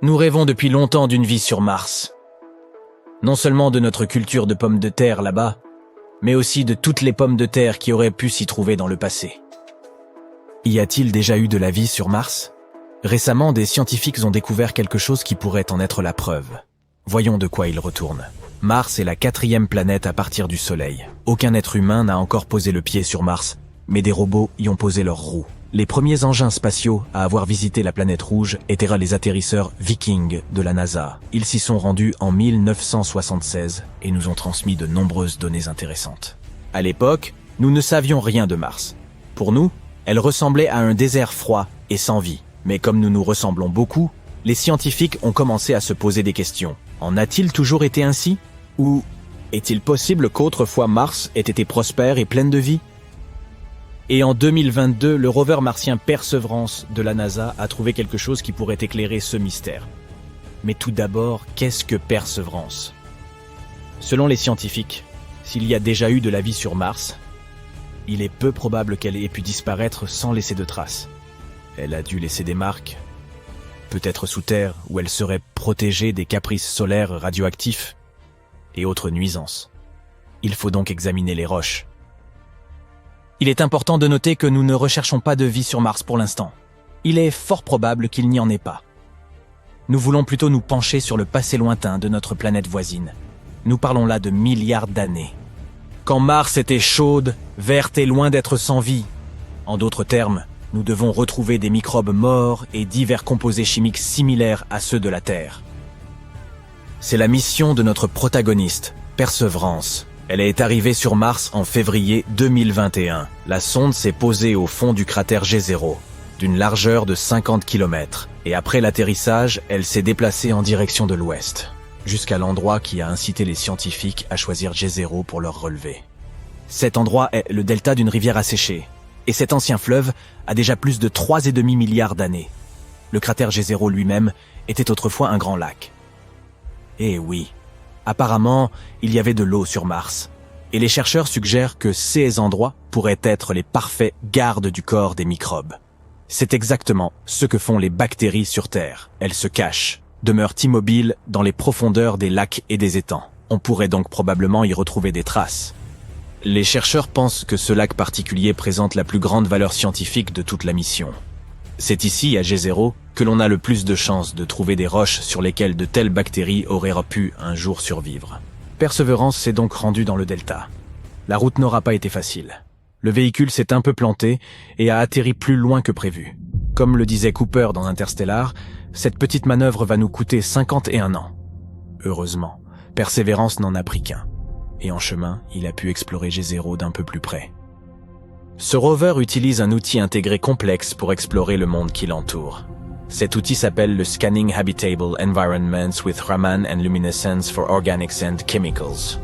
Nous rêvons depuis longtemps d'une vie sur Mars. Non seulement de notre culture de pommes de terre là-bas, mais aussi de toutes les pommes de terre qui auraient pu s'y trouver dans le passé. Y a-t-il déjà eu de la vie sur Mars? Récemment, des scientifiques ont découvert quelque chose qui pourrait en être la preuve. Voyons de quoi il retourne. Mars est la 4e planète à partir du Soleil. Aucun être humain n'a encore posé le pied sur Mars, mais des robots y ont posé leurs roues. Les premiers engins spatiaux à avoir visité la planète rouge étaient les atterrisseurs Viking de la NASA. Ils s'y sont rendus en 1976 et nous ont transmis de nombreuses données intéressantes. À l'époque, nous ne savions rien de Mars. Pour nous, elle ressemblait à un désert froid et sans vie. Mais comme nous nous ressemblons beaucoup, les scientifiques ont commencé à se poser des questions. En a-t-il toujours été ainsi? Ou est-il possible qu'autrefois Mars ait été prospère et pleine de vie? Et en 2022, le rover martien Perseverance de la NASA a trouvé quelque chose qui pourrait éclairer ce mystère. Mais tout d'abord, qu'est-ce que Perseverance? Selon les scientifiques, s'il y a déjà eu de la vie sur Mars, il est peu probable qu'elle ait pu disparaître sans laisser de traces. Elle a dû laisser des marques, peut-être sous terre, où elle serait protégée des caprices solaires radioactifs et autres nuisances. Il faut donc examiner les roches. Il est important de noter que nous ne recherchons pas de vie sur Mars pour l'instant. Il est fort probable qu'il n'y en ait pas. Nous voulons plutôt nous pencher sur le passé lointain de notre planète voisine. Nous parlons là de milliards d'années. Quand Mars était chaude, verte et loin d'être sans vie. En d'autres termes, nous devons retrouver des microbes morts et divers composés chimiques similaires à ceux de la Terre. C'est la mission de notre protagoniste, Perseverance. Elle est arrivée sur Mars en février 2021. La sonde s'est posée au fond du cratère G0, d'une largeur de 50 km. Et après l'atterrissage, elle s'est déplacée en direction de l'ouest, jusqu'à l'endroit qui a incité les scientifiques à choisir G0 pour leur relevé. Cet endroit est le delta d'une rivière asséchée. Et cet ancien fleuve a déjà plus de 3,5 milliards d'années. Le cratère G0 lui-même était autrefois un grand lac. Eh oui. Apparemment, il y avait de l'eau sur Mars, et les chercheurs suggèrent que ces endroits pourraient être les parfaits gardes du corps des microbes. C'est exactement ce que font les bactéries sur Terre. Elles se cachent, demeurent immobiles dans les profondeurs des lacs et des étangs. On pourrait donc probablement y retrouver des traces. Les chercheurs pensent que ce lac particulier présente la plus grande valeur scientifique de toute la mission. C'est ici, à G0, que l'on a le plus de chances de trouver des roches sur lesquelles de telles bactéries auraient pu un jour survivre. Perseverance s'est donc rendu dans le delta. La route n'aura pas été facile. Le véhicule s'est un peu planté et a atterri plus loin que prévu. Comme le disait Cooper dans Interstellar, cette petite manœuvre va nous coûter 51 ans. Heureusement, Perseverance n'en a pris qu'un. Et en chemin, il a pu explorer G0 d'un peu plus près. Ce rover utilise un outil intégré complexe pour explorer le monde qui l'entoure. Cet outil s'appelle le Scanning Habitable Environments with Raman and Luminescence for Organics and Chemicals.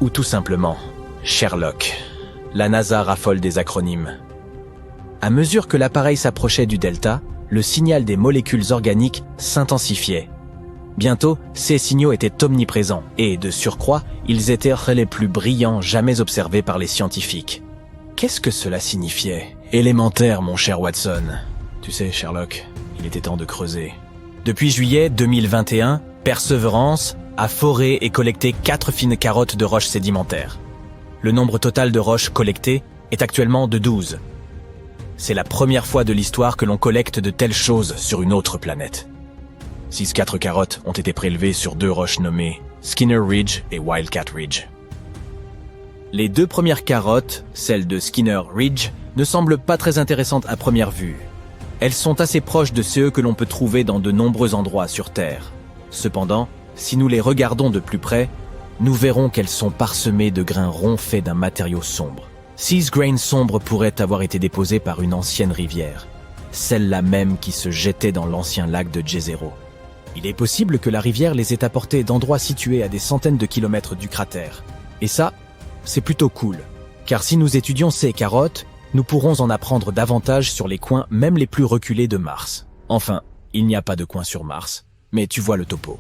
Ou tout simplement, Sherlock. La NASA raffole des acronymes. À mesure que l'appareil s'approchait du delta, le signal des molécules organiques s'intensifiait. Bientôt, ces signaux étaient omniprésents et, de surcroît, ils étaient les plus brillants jamais observés par les scientifiques. Qu'est-ce que cela signifiait? Élémentaire, mon cher Watson. Tu sais, Sherlock, il était temps de creuser. Depuis juillet 2021, Perseverance a foré et collecté 4 fines carottes de roches sédimentaires. Le nombre total de roches collectées est actuellement de 12. C'est la première fois de l'histoire que l'on collecte de telles choses sur une autre planète. 4 carottes ont été prélevées sur 2 roches nommées Skinner Ridge et Wildcat Ridge. Les 2 premières carottes, celles de Skinner Ridge, ne semblent pas très intéressantes à première vue. Elles sont assez proches de ceux que l'on peut trouver dans de nombreux endroits sur Terre. Cependant, si nous les regardons de plus près, nous verrons qu'elles sont parsemées de grains ronds faits d'un matériau sombre. 6 grains sombres pourraient avoir été déposés par une ancienne rivière, celle-là même qui se jetait dans l'ancien lac de G0. Il est possible que la rivière les ait apportés d'endroits situés à des centaines de kilomètres du cratère. Et ça, c'est plutôt cool, car si nous étudions ces carottes, nous pourrons en apprendre davantage sur les coins même les plus reculés de Mars. Enfin, il n'y a pas de coin sur Mars, mais tu vois le topo.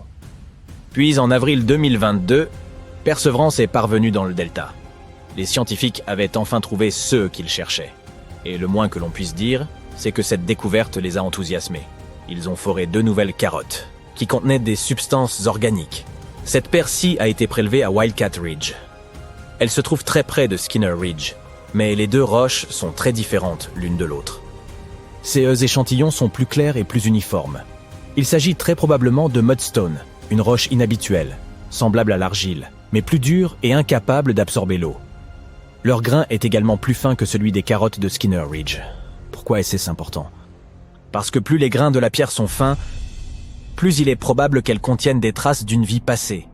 Puis en avril 2022, Perseverance est parvenu dans le delta. Les scientifiques avaient enfin trouvé ceux qu'ils cherchaient. Et le moins que l'on puisse dire, c'est que cette découverte les a enthousiasmés. Ils ont foré 2 nouvelles carottes. qui contenaient des substances organiques. Cette pierre-ci a été prélevée à Wildcat Ridge. Elle se trouve très près de Skinner Ridge, mais les deux roches sont très différentes l'une de l'autre. Ces échantillons sont plus clairs et plus uniformes. Il s'agit très probablement de mudstone, une roche inhabituelle, semblable à l'argile, mais plus dure et incapable d'absorber l'eau. Leur grain est également plus fin que celui des carottes de Skinner Ridge. Pourquoi est-ce important? Parce que plus les grains de la pierre sont fins, plus il est probable qu'elles contiennent des traces d'une vie passée.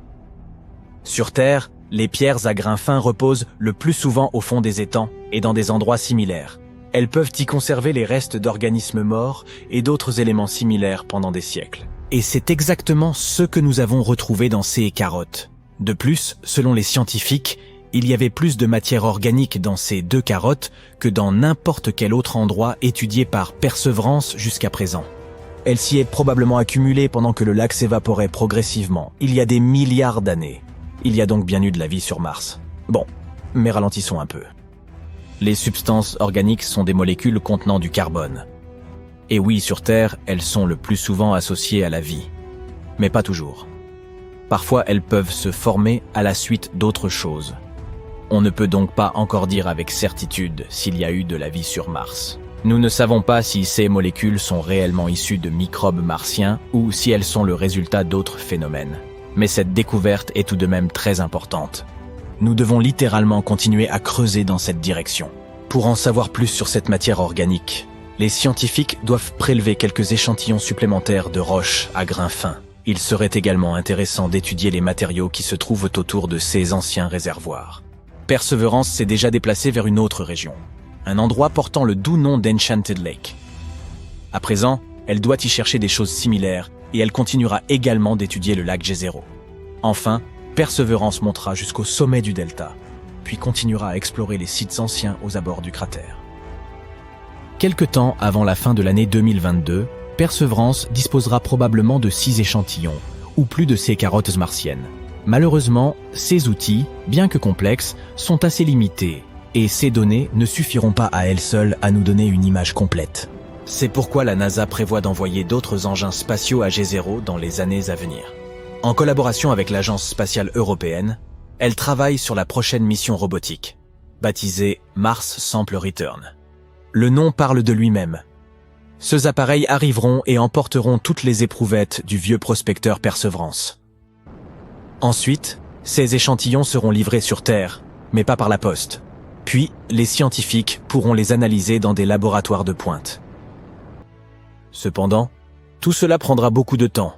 Sur Terre, les pierres à grains fins reposent le plus souvent au fond des étangs et dans des endroits similaires. Elles peuvent y conserver les restes d'organismes morts et d'autres éléments similaires pendant des siècles. Et c'est exactement ce que nous avons retrouvé dans ces carottes. De plus, selon les scientifiques, il y avait plus de matière organique dans ces deux carottes que dans n'importe quel autre endroit étudié par Perseverance jusqu'à présent. Elle s'y est probablement accumulée pendant que le lac s'évaporait progressivement, il y a des milliards d'années. Il y a donc bien eu de la vie sur Mars. Bon, mais ralentissons un peu. Les substances organiques sont des molécules contenant du carbone. Et oui, sur Terre, elles sont le plus souvent associées à la vie. Mais pas toujours. Parfois, elles peuvent se former à la suite d'autres choses. On ne peut donc pas encore dire avec certitude s'il y a eu de la vie sur Mars. Nous ne savons pas si ces molécules sont réellement issues de microbes martiens ou si elles sont le résultat d'autres phénomènes. Mais cette découverte est tout de même très importante. Nous devons littéralement continuer à creuser dans cette direction. Pour en savoir plus sur cette matière organique, les scientifiques doivent prélever quelques échantillons supplémentaires de roches à grains fins. Il serait également intéressant d'étudier les matériaux qui se trouvent autour de ces anciens réservoirs. Perseverance s'est déjà déplacée vers une autre région, un endroit portant le doux nom d'Enchanted Lake. À présent, elle doit y chercher des choses similaires et elle continuera également d'étudier le lac G0. Enfin, Perseverance montera jusqu'au sommet du delta, puis continuera à explorer les sites anciens aux abords du cratère. Quelque temps avant la fin de l'année 2022, Perseverance disposera probablement de 6 échantillons, ou plus de ces carottes martiennes. Malheureusement, ces outils, bien que complexes, sont assez limités, et ces données ne suffiront pas à elles seules à nous donner une image complète. C'est pourquoi la NASA prévoit d'envoyer d'autres engins spatiaux à G0 dans les années à venir. En collaboration avec l'Agence spatiale européenne, elle travaille sur la prochaine mission robotique, baptisée Mars Sample Return. Le nom parle de lui-même. Ces appareils arriveront et emporteront toutes les éprouvettes du vieux prospecteur Perseverance. Ensuite, ces échantillons seront livrés sur Terre, mais pas par la poste. Puis, les scientifiques pourront les analyser dans des laboratoires de pointe. Cependant, tout cela prendra beaucoup de temps.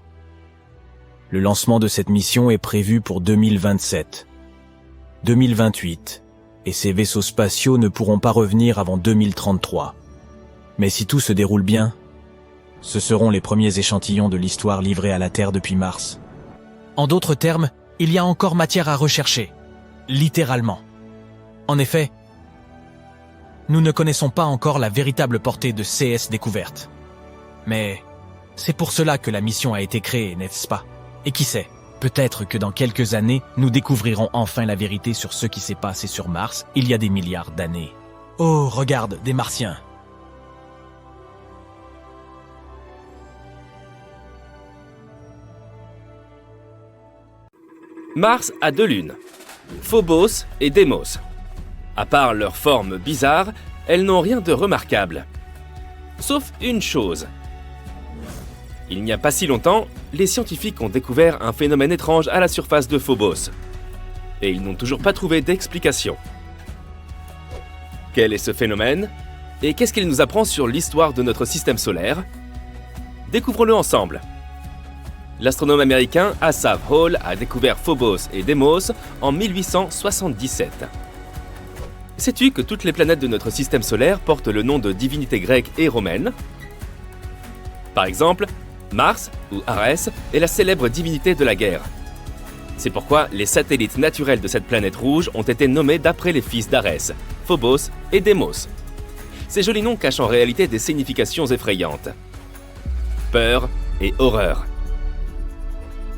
Le lancement de cette mission est prévu pour 2027, 2028, et ces vaisseaux spatiaux ne pourront pas revenir avant 2033. Mais si tout se déroule bien, ce seront les premiers échantillons de l'histoire livrés à la Terre depuis Mars. En d'autres termes, il y a encore matière à rechercher, littéralement. En effet, nous ne connaissons pas encore la véritable portée de ces découvertes. Mais c'est pour cela que la mission a été créée, n'est-ce pas? Et qui sait, peut-être que dans quelques années, nous découvrirons enfin la vérité sur ce qui s'est passé sur Mars il y a des milliards d'années. Oh, regarde, des Martiens! Mars a 2 lunes, Phobos et Deimos. À part leur forme bizarre, elles n'ont rien de remarquable. Sauf une chose. Il n'y a pas si longtemps, les scientifiques ont découvert un phénomène étrange à la surface de Phobos. Et ils n'ont toujours pas trouvé d'explication. Quel est ce phénomène? Et qu'est-ce qu'il nous apprend sur l'histoire de notre système solaire? Découvrons-le ensemble. L'astronome américain Asaph Hall a découvert Phobos et Deimos en 1877. Sais-tu que toutes les planètes de notre système solaire portent le nom de divinités grecques et romaines? Par exemple, Mars, ou Arès, est la célèbre divinité de la guerre. C'est pourquoi les satellites naturels de cette planète rouge ont été nommés d'après les fils d'Arès, Phobos et Deimos. Ces jolis noms cachent en réalité des significations effrayantes. Peur et horreur.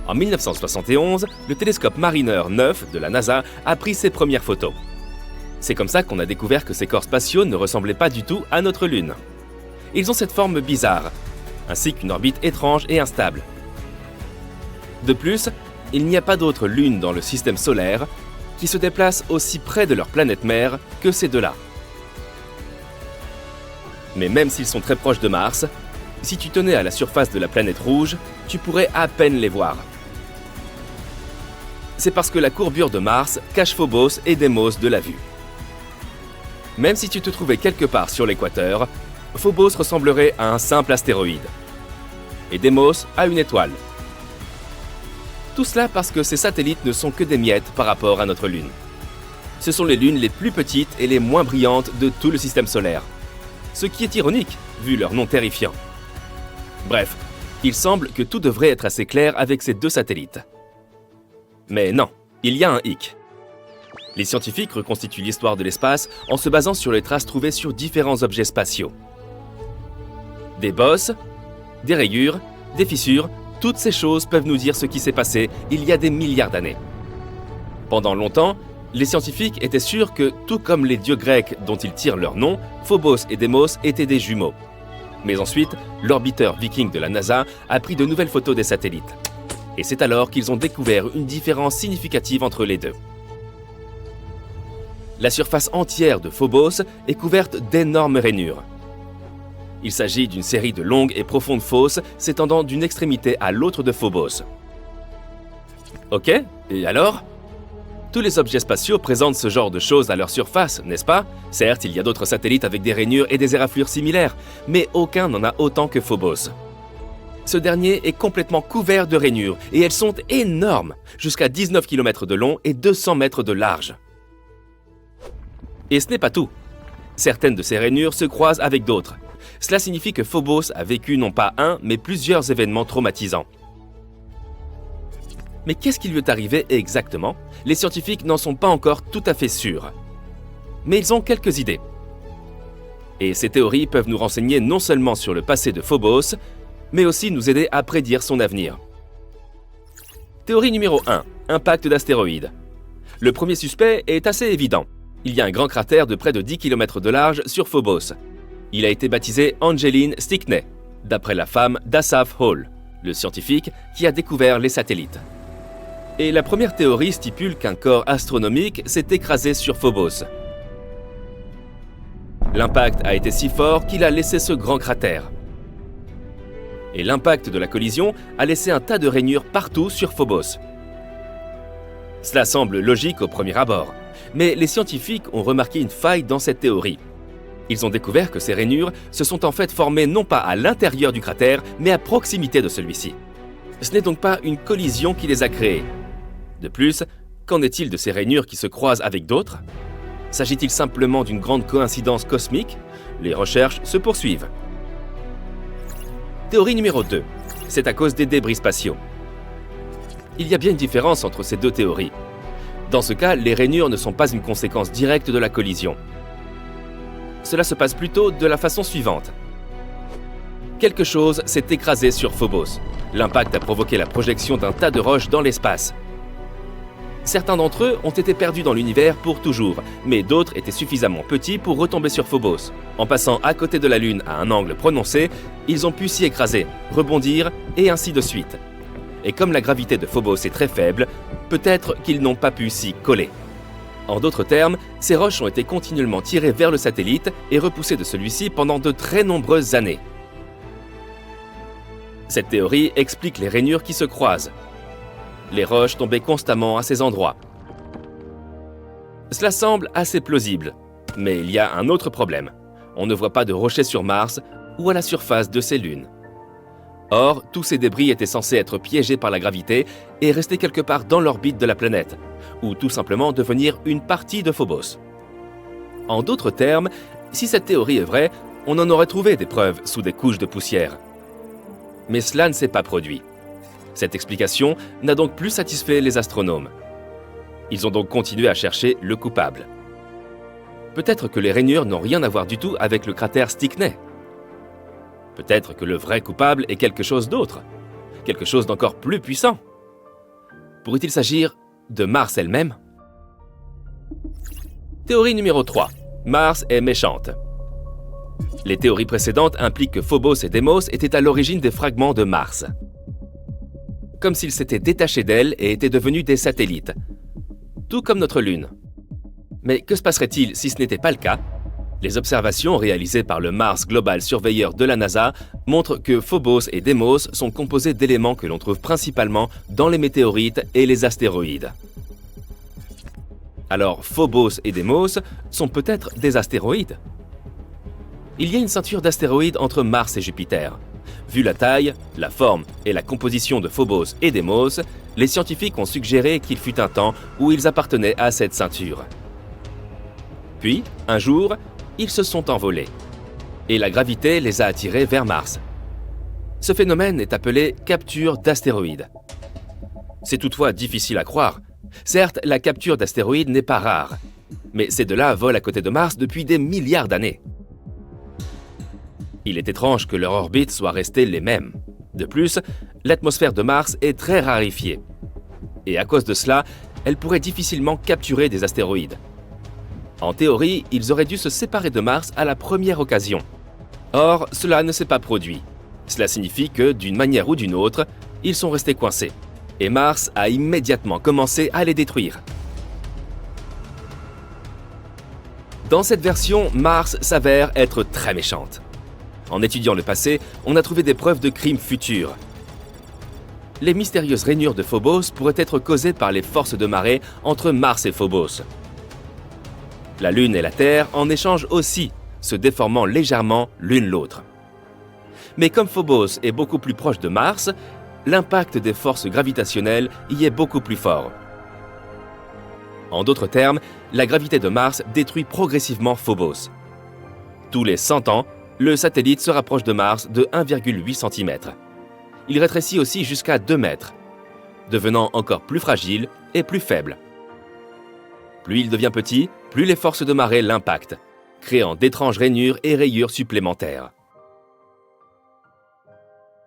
En 1971, le télescope Mariner 9 de la NASA a pris ses premières photos. C'est comme ça qu'on a découvert que ces corps spatiaux ne ressemblaient pas du tout à notre Lune. Ils ont cette forme bizarre, ainsi qu'une orbite étrange et instable. De plus, il n'y a pas d'autre lune dans le système solaire qui se déplacent aussi près de leur planète mère que ces deux-là. Mais même s'ils sont très proches de Mars, si tu tenais à la surface de la planète rouge, tu pourrais à peine les voir. C'est parce que la courbure de Mars cache Phobos et Deimos de la vue. Même si tu te trouvais quelque part sur l'équateur, Phobos ressemblerait à un simple astéroïde, et Deimos à une étoile. Tout cela parce que ces satellites ne sont que des miettes par rapport à notre Lune. Ce sont les lunes les plus petites et les moins brillantes de tout le système solaire. Ce qui est ironique, vu leur nom terrifiant. Bref, il semble que tout devrait être assez clair avec ces deux satellites. Mais non, il y a un hic. Les scientifiques reconstituent l'histoire de l'espace en se basant sur les traces trouvées sur différents objets spatiaux. Des bosses, des rayures, des fissures, toutes ces choses peuvent nous dire ce qui s'est passé il y a des milliards d'années. Pendant longtemps, les scientifiques étaient sûrs que, tout comme les dieux grecs dont ils tirent leur nom, Phobos et Deimos étaient des jumeaux. Mais ensuite, l'orbiteur viking de la NASA a pris de nouvelles photos des satellites. Et c'est alors qu'ils ont découvert une différence significative entre les deux. La surface entière de Phobos est couverte d'énormes rainures. Il s'agit d'une série de longues et profondes fosses s'étendant d'une extrémité à l'autre de Phobos. Ok, et alors ? Tous les objets spatiaux présentent ce genre de choses à leur surface, n'est-ce pas ? Certes, il y a d'autres satellites avec des rainures et des éraflures similaires, mais aucun n'en a autant que Phobos. Ce dernier est complètement couvert de rainures, et elles sont énormes, jusqu'à 19 km de long et 200 mètres de large. Et ce n'est pas tout. Certaines de ces rainures se croisent avec d'autres. Cela signifie que Phobos a vécu non pas un, mais plusieurs événements traumatisants. Mais qu'est-ce qui lui est arrivé exactement ? Les scientifiques n'en sont pas encore tout à fait sûrs. Mais ils ont quelques idées. Et ces théories peuvent nous renseigner non seulement sur le passé de Phobos, mais aussi nous aider à prédire son avenir. Théorie numéro 1. Impact d'astéroïdes. Le premier suspect est assez évident. Il y a un grand cratère de près de 10 km de large sur Phobos. Il a été baptisé Angeline Stickney, d'après la femme d'Asaph Hall, le scientifique qui a découvert les satellites. Et la première théorie stipule qu'un corps astronomique s'est écrasé sur Phobos. L'impact a été si fort qu'il a laissé ce grand cratère. Et l'impact de la collision a laissé un tas de rainures partout sur Phobos. Cela semble logique au premier abord, mais les scientifiques ont remarqué une faille dans cette théorie. Ils ont découvert que ces rainures se sont en fait formées non pas à l'intérieur du cratère, mais à proximité de celui-ci. Ce n'est donc pas une collision qui les a créées. De plus, qu'en est-il de ces rainures qui se croisent avec d'autres ? S'agit-il simplement d'une grande coïncidence cosmique ? Les recherches se poursuivent. Théorie numéro 2. C'est à cause des débris spatiaux. Il y a bien une différence entre ces deux théories. Dans ce cas, les rainures ne sont pas une conséquence directe de la collision. Cela se passe plutôt de la façon suivante. Quelque chose s'est écrasé sur Phobos. L'impact a provoqué la projection d'un tas de roches dans l'espace. Certains d'entre eux ont été perdus dans l'univers pour toujours, mais d'autres étaient suffisamment petits pour retomber sur Phobos. En passant à côté de la Lune à un angle prononcé, ils ont pu s'y écraser, rebondir et ainsi de suite. Et comme la gravité de Phobos est très faible, peut-être qu'ils n'ont pas pu s'y coller. En d'autres termes, ces roches ont été continuellement tirées vers le satellite et repoussées de celui-ci pendant de très nombreuses années. Cette théorie explique les rainures qui se croisent. Les roches tombaient constamment à ces endroits. Cela semble assez plausible, mais il y a un autre problème. On ne voit pas de rochers sur Mars ou à la surface de ces lunes. Or, tous ces débris étaient censés être piégés par la gravité et rester quelque part dans l'orbite de la planète, ou tout simplement devenir une partie de Phobos. En d'autres termes, si cette théorie est vraie, on en aurait trouvé des preuves sous des couches de poussière. Mais cela ne s'est pas produit. Cette explication n'a donc plus satisfait les astronomes. Ils ont donc continué à chercher le coupable. Peut-être que les rainures n'ont rien à voir du tout avec le cratère Stickney. Peut-être que le vrai coupable est quelque chose d'autre, quelque chose d'encore plus puissant. Pourrait-il s'agir de Mars elle-même ? Théorie numéro 3. Mars est méchante. Les théories précédentes impliquent que Phobos et Deimos étaient à l'origine des fragments de Mars. comme s'ils s'étaient détachés d'elle et étaient devenus des satellites. Tout comme notre Lune. Mais que se passerait-il si ce n'était pas le cas ? Les observations réalisées par le Mars Global Surveyor de la NASA montrent que Phobos et Deimos sont composés d'éléments que l'on trouve principalement dans les météorites et les astéroïdes. Alors Phobos et Deimos sont peut-être des astéroïdes ? Il y a une ceinture d'astéroïdes entre Mars et Jupiter. Vu la taille, la forme et la composition de Phobos et Deimos, les scientifiques ont suggéré qu'il fut un temps où ils appartenaient à cette ceinture. Puis, un jour, ils se sont envolés. Et la gravité les a attirés vers Mars. Ce phénomène est appelé capture d'astéroïdes. C'est toutefois difficile à croire. Certes, la capture d'astéroïdes n'est pas rare, mais ces deux-là volent à côté de Mars depuis des milliards d'années. Il est étrange que leur orbite soit restée les mêmes. De plus, l'atmosphère de Mars est très raréfiée. Et à cause de cela, elle pourrait difficilement capturer des astéroïdes. En théorie, ils auraient dû se séparer de Mars à la première occasion. Or, cela ne s'est pas produit. Cela signifie que, d'une manière ou d'une autre, ils sont restés coincés. Et Mars a immédiatement commencé à les détruire. Dans cette version, Mars s'avère être très méchante. En étudiant le passé, on a trouvé des preuves de crimes futurs. Les mystérieuses rainures de Phobos pourraient être causées par les forces de marée entre Mars et Phobos. La Lune et la Terre en échangent aussi, se déformant légèrement l'une l'autre. Mais comme Phobos est beaucoup plus proche de Mars, l'impact des forces gravitationnelles y est beaucoup plus fort. En d'autres termes, la gravité de Mars détruit progressivement Phobos. Tous les 100 ans, le satellite se rapproche de Mars de 1,8 cm. Il rétrécit aussi jusqu'à 2 mètres, devenant encore plus fragile et plus faible. Plus il devient petit, plus les forces de marée l'impactent, créant d'étranges rainures et rayures supplémentaires.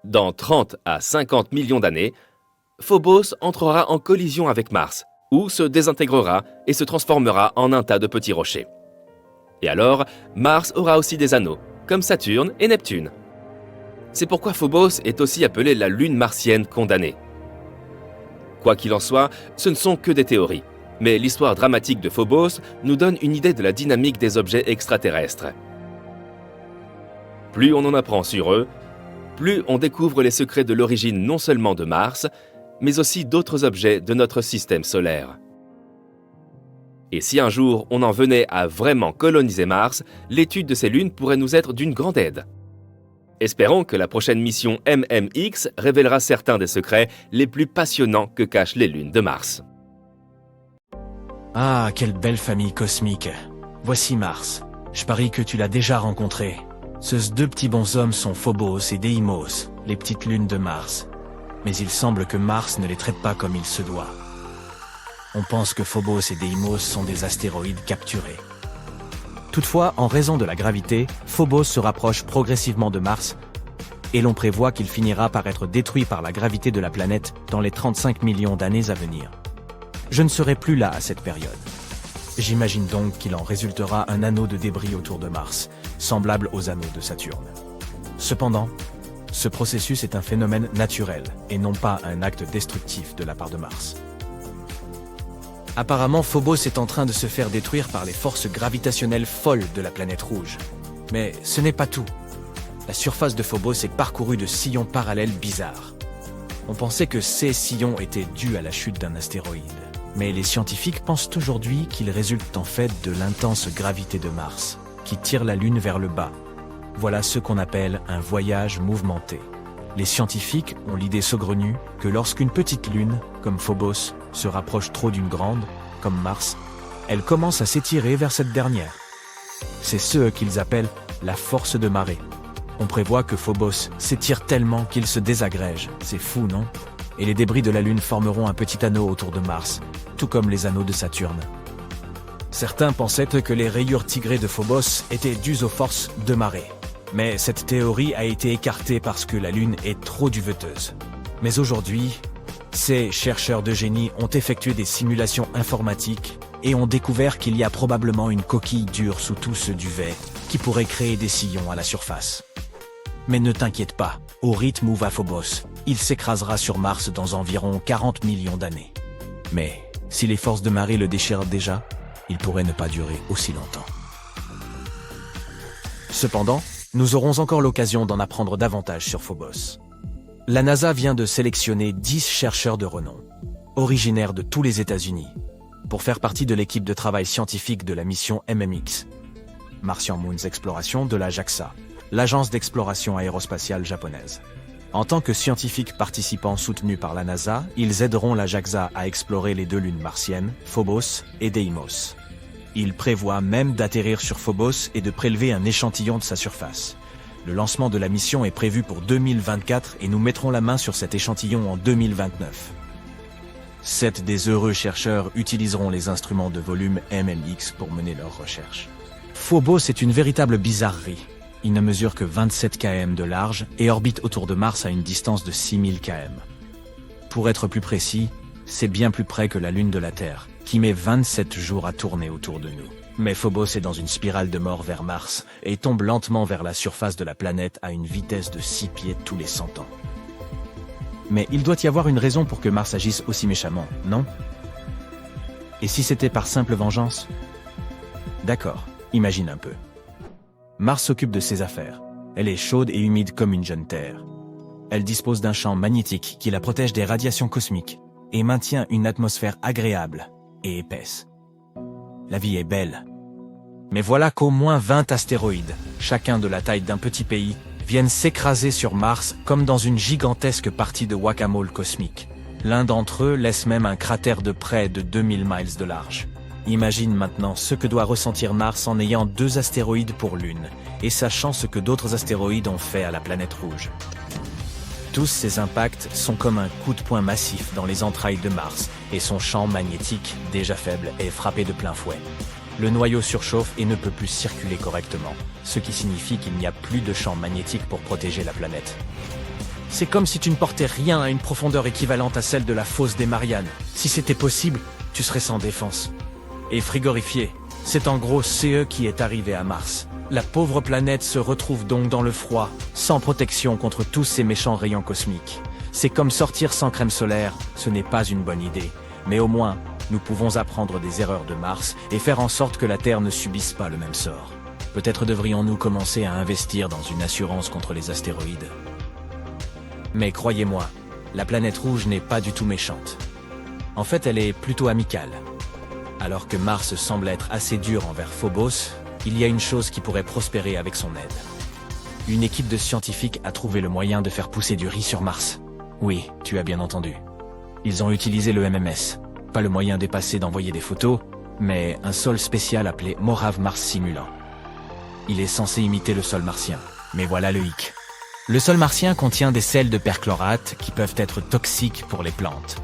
Dans 30 à 50 millions d'années, Phobos entrera en collision avec Mars, ou se désintégrera et se transformera en un tas de petits rochers. Et alors, Mars aura aussi des anneaux, comme Saturne et Neptune. C'est pourquoi Phobos est aussi appelée la lune martienne condamnée. Quoi qu'il en soit, ce ne sont que des théories. Mais l'histoire dramatique de Phobos nous donne une idée de la dynamique des objets extraterrestres. Plus on en apprend sur eux, plus on découvre les secrets de l'origine non seulement de Mars, mais aussi d'autres objets de notre système solaire. Et si un jour on en venait à vraiment coloniser Mars, l'étude de ces lunes pourrait nous être d'une grande aide. Espérons que la prochaine mission MMX révélera certains des secrets les plus passionnants que cachent les lunes de Mars. Ah, quelle belle famille cosmique. Voici Mars. Je parie que tu l'as déjà rencontré. Ces deux petits bonshommes sont Phobos et Deimos, les petites lunes de Mars. Mais il semble que Mars ne les traite pas comme il se doit. On pense que Phobos et Deimos sont des astéroïdes capturés. Toutefois, en raison de la gravité, Phobos se rapproche progressivement de Mars et l'on prévoit qu'il finira par être détruit par la gravité de la planète dans les 35 millions d'années à venir. Je ne serai plus là à cette période. J'imagine donc qu'il en résultera un anneau de débris autour de Mars, semblable aux anneaux de Saturne. Cependant, ce processus est un phénomène naturel et non pas un acte destructif de la part de Mars. Apparemment, Phobos est en train de se faire détruire par les forces gravitationnelles folles de la planète rouge. Mais ce n'est pas tout. La surface de Phobos est parcourue de sillons parallèles bizarres. On pensait que ces sillons étaient dus à la chute d'un astéroïde. Mais les scientifiques pensent aujourd'hui qu'ils résultent en fait de l'intense gravité de Mars, qui tire la Lune vers le bas. Voilà ce qu'on appelle un voyage mouvementé. Les scientifiques ont l'idée saugrenue que lorsqu'une petite lune, comme Phobos, se rapproche trop d'une grande, comme Mars, elle commence à s'étirer vers cette dernière. C'est ce qu'ils appellent la force de marée. On prévoit que Phobos s'étire tellement qu'il se désagrège. C'est fou, non ? Et les débris de la Lune formeront un petit anneau autour de Mars, tout comme les anneaux de Saturne. Certains pensaient que les rayures tigrées de Phobos étaient dues aux forces de marée. Mais cette théorie a été écartée parce que la Lune est trop duveteuse. Mais aujourd'hui, ces chercheurs de génie ont effectué des simulations informatiques et ont découvert qu'il y a probablement une coquille dure sous tout ce duvet qui pourrait créer des sillons à la surface. Mais ne t'inquiète pas, au rythme où va Phobos, il s'écrasera sur Mars dans environ 40 millions d'années. Mais si les forces de marée le déchirent déjà, il pourrait ne pas durer aussi longtemps. Cependant, nous aurons encore l'occasion d'en apprendre davantage sur Phobos. La NASA vient de sélectionner 10 chercheurs de renom, originaires de tous les États-Unis, pour faire partie de l'équipe de travail scientifique de la mission MMX, Martian Moons Exploration de la JAXA, l'agence d'exploration aérospatiale japonaise. En tant que scientifiques participants soutenus par la NASA, ils aideront la JAXA à explorer les 2 lunes martiennes, Phobos et Deimos. Ils prévoient même d'atterrir sur Phobos et de prélever un échantillon de sa surface. Le lancement de la mission est prévu pour 2024 et nous mettrons la main sur cet échantillon en 2029. 7 des heureux chercheurs utiliseront les instruments de volume MMX pour mener leurs recherches. Phobos est une véritable bizarrerie. Il ne mesure que 27 km de large et orbite autour de Mars à une distance de 6000 km. Pour être plus précis, c'est bien plus près que la Lune de la Terre, qui met 27 jours à tourner autour de nous. Mais Phobos est dans une spirale de mort vers Mars et tombe lentement vers la surface de la planète à une vitesse de 6 pieds tous les 100 ans. Mais il doit y avoir une raison pour que Mars agisse aussi méchamment, non? Et si c'était par simple vengeance? D'accord, imagine un peu. Mars s'occupe de ses affaires. Elle est chaude et humide comme une jeune Terre. Elle dispose d'un champ magnétique qui la protège des radiations cosmiques et maintient une atmosphère agréable et épaisse. La vie est belle. Mais voilà qu'au moins 20 astéroïdes, chacun de la taille d'un petit pays, viennent s'écraser sur Mars comme dans une gigantesque partie de whack-a-mole cosmique. L'un d'entre eux laisse même un cratère de près de 2000 miles de large. Imagine maintenant ce que doit ressentir Mars en ayant 2 astéroïdes pour lune, et sachant ce que d'autres astéroïdes ont fait à la planète rouge. Tous ces impacts sont comme un coup de poing massif dans les entrailles de Mars, et son champ magnétique, déjà faible, est frappé de plein fouet. Le noyau surchauffe et ne peut plus circuler correctement, ce qui signifie qu'il n'y a plus de champ magnétique pour protéger la planète. C'est comme si tu ne portais rien à une profondeur équivalente à celle de la fosse des Mariannes. Si c'était possible, tu serais sans défense. Et frigorifié, c'est en gros CE qui est arrivé à Mars. La pauvre planète se retrouve donc dans le froid, sans protection contre tous ces méchants rayons cosmiques. C'est comme sortir sans crème solaire, ce n'est pas une bonne idée. Mais au moins, nous pouvons apprendre des erreurs de Mars et faire en sorte que la Terre ne subisse pas le même sort. Peut-être devrions-nous commencer à investir dans une assurance contre les astéroïdes. Mais croyez-moi, la planète rouge n'est pas du tout méchante. En fait, elle est plutôt amicale. Alors que Mars semble être assez dur envers Phobos, il y a une chose qui pourrait prospérer avec son aide. Une équipe de scientifiques a trouvé le moyen de faire pousser du riz sur Mars. Oui, tu as bien entendu. Ils ont utilisé le MMS. Pas le moyen dépassé d'envoyer des photos, mais un sol spécial appelé Morave Mars Simulant. Il est censé imiter le sol martien. Mais voilà le hic. Le sol martien contient des sels de perchlorate qui peuvent être toxiques pour les plantes.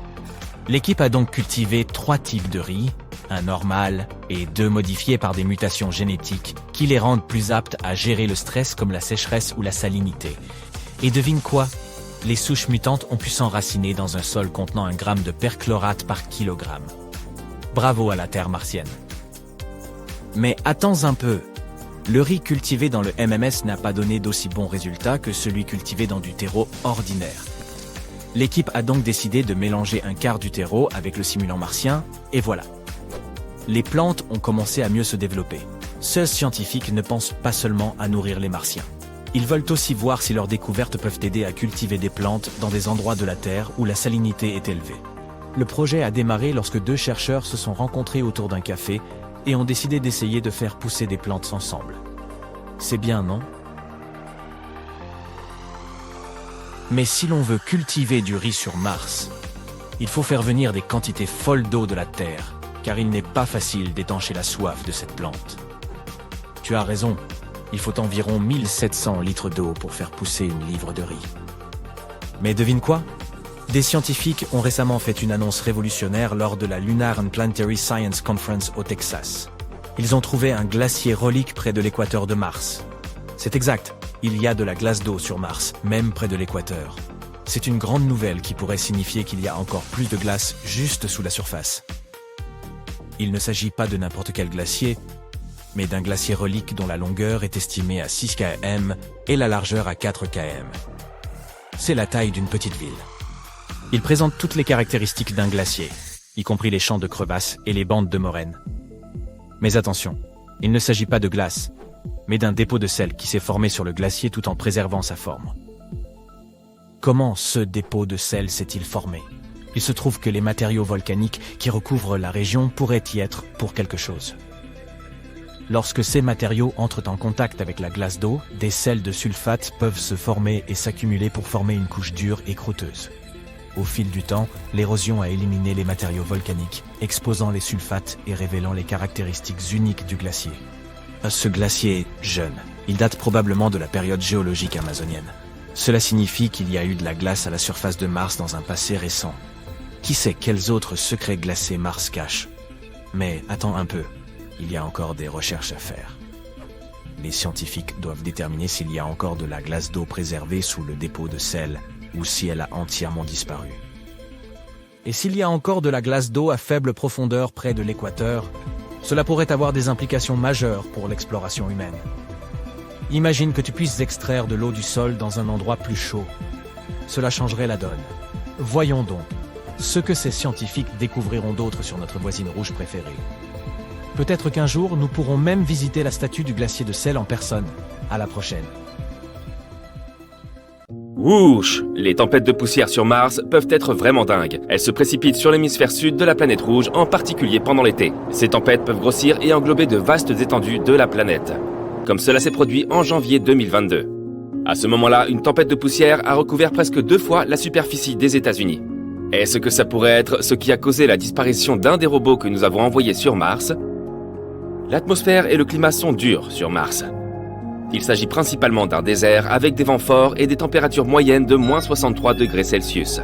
L'équipe a donc cultivé 3 types de riz, un normal et 2 modifiés par des mutations génétiques qui les rendent plus aptes à gérer le stress comme la sécheresse ou la salinité. Et devine quoi? Les souches mutantes ont pu s'enraciner dans un sol contenant 1 gramme de perchlorate par kilogramme. Bravo à la Terre martienne. Mais attends un peu. Le riz cultivé dans le MMS n'a pas donné d'aussi bons résultats que celui cultivé dans du terreau ordinaire. L'équipe a donc décidé de mélanger un quart du terreau avec le simulant martien, et voilà. Les plantes ont commencé à mieux se développer. Ces scientifiques ne pensent pas seulement à nourrir les martiens. Ils veulent aussi voir si leurs découvertes peuvent aider à cultiver des plantes dans des endroits de la Terre où la salinité est élevée. Le projet a démarré lorsque 2 chercheurs se sont rencontrés autour d'un café et ont décidé d'essayer de faire pousser des plantes ensemble. C'est bien, non? Mais si l'on veut cultiver du riz sur Mars, il faut faire venir des quantités folles d'eau de la Terre, car il n'est pas facile d'étancher la soif de cette plante. Tu as raison, il faut environ 1700 litres d'eau pour faire pousser une livre de riz. Mais devine quoi? Des scientifiques ont récemment fait une annonce révolutionnaire lors de la Lunar and Planetary Science Conference au Texas. Ils ont trouvé un glacier relique près de l'équateur de Mars. C'est exact, il y a de la glace d'eau sur Mars, même près de l'équateur. C'est une grande nouvelle qui pourrait signifier qu'il y a encore plus de glace juste sous la surface. Il ne s'agit pas de n'importe quel glacier, mais d'un glacier relique dont la longueur est estimée à 6 km et la largeur à 4 km. c'est la taille d'une petite ville. Il présente toutes les caractéristiques d'un glacier, y compris les champs de crevasses et les bandes de moraines. Mais attention, il ne s'agit pas de glace, mais d'un dépôt de sel qui s'est formé sur le glacier tout en préservant sa forme. Comment ce dépôt de sel s'est-il formé ? Il se trouve que les matériaux volcaniques qui recouvrent la région pourraient y être pour quelque chose. Lorsque ces matériaux entrent en contact avec la glace d'eau, des sels de sulfate peuvent se former et s'accumuler pour former une couche dure et croûteuse. Au fil du temps, l'érosion a éliminé les matériaux volcaniques, exposant les sulfates et révélant les caractéristiques uniques du glacier. Ce glacier est jeune. Il date probablement de la période géologique amazonienne. Cela signifie qu'il y a eu de la glace à la surface de Mars dans un passé récent. Qui sait quels autres secrets glacés Mars cache ? Mais attends un peu, il y a encore des recherches à faire. Les scientifiques doivent déterminer s'il y a encore de la glace d'eau préservée sous le dépôt de sel ou si elle a entièrement disparu. Et s'il y a encore de la glace d'eau à faible profondeur près de l'équateur, cela pourrait avoir des implications majeures pour l'exploration humaine. Imagine que tu puisses extraire de l'eau du sol dans un endroit plus chaud. Cela changerait la donne. Voyons donc ce que ces scientifiques découvriront d'autre sur notre voisine rouge préférée. Peut-être qu'un jour, nous pourrons même visiter la statue du glacier de sel en personne. À la prochaine. Ouch! Les tempêtes de poussière sur Mars peuvent être vraiment dingues. Elles se précipitent sur l'hémisphère sud de la planète rouge, en particulier pendant l'été. Ces tempêtes peuvent grossir et englober de vastes étendues de la planète. Comme cela s'est produit en janvier 2022. À ce moment-là, une tempête de poussière a recouvert presque 2 fois la superficie des États-Unis. Est-ce que ça pourrait être ce qui a causé la disparition d'un des robots que nous avons envoyés sur Mars ? L'atmosphère et le climat sont durs sur Mars. Il s'agit principalement d'un désert avec des vents forts et des températures moyennes de moins 63 degrés Celsius.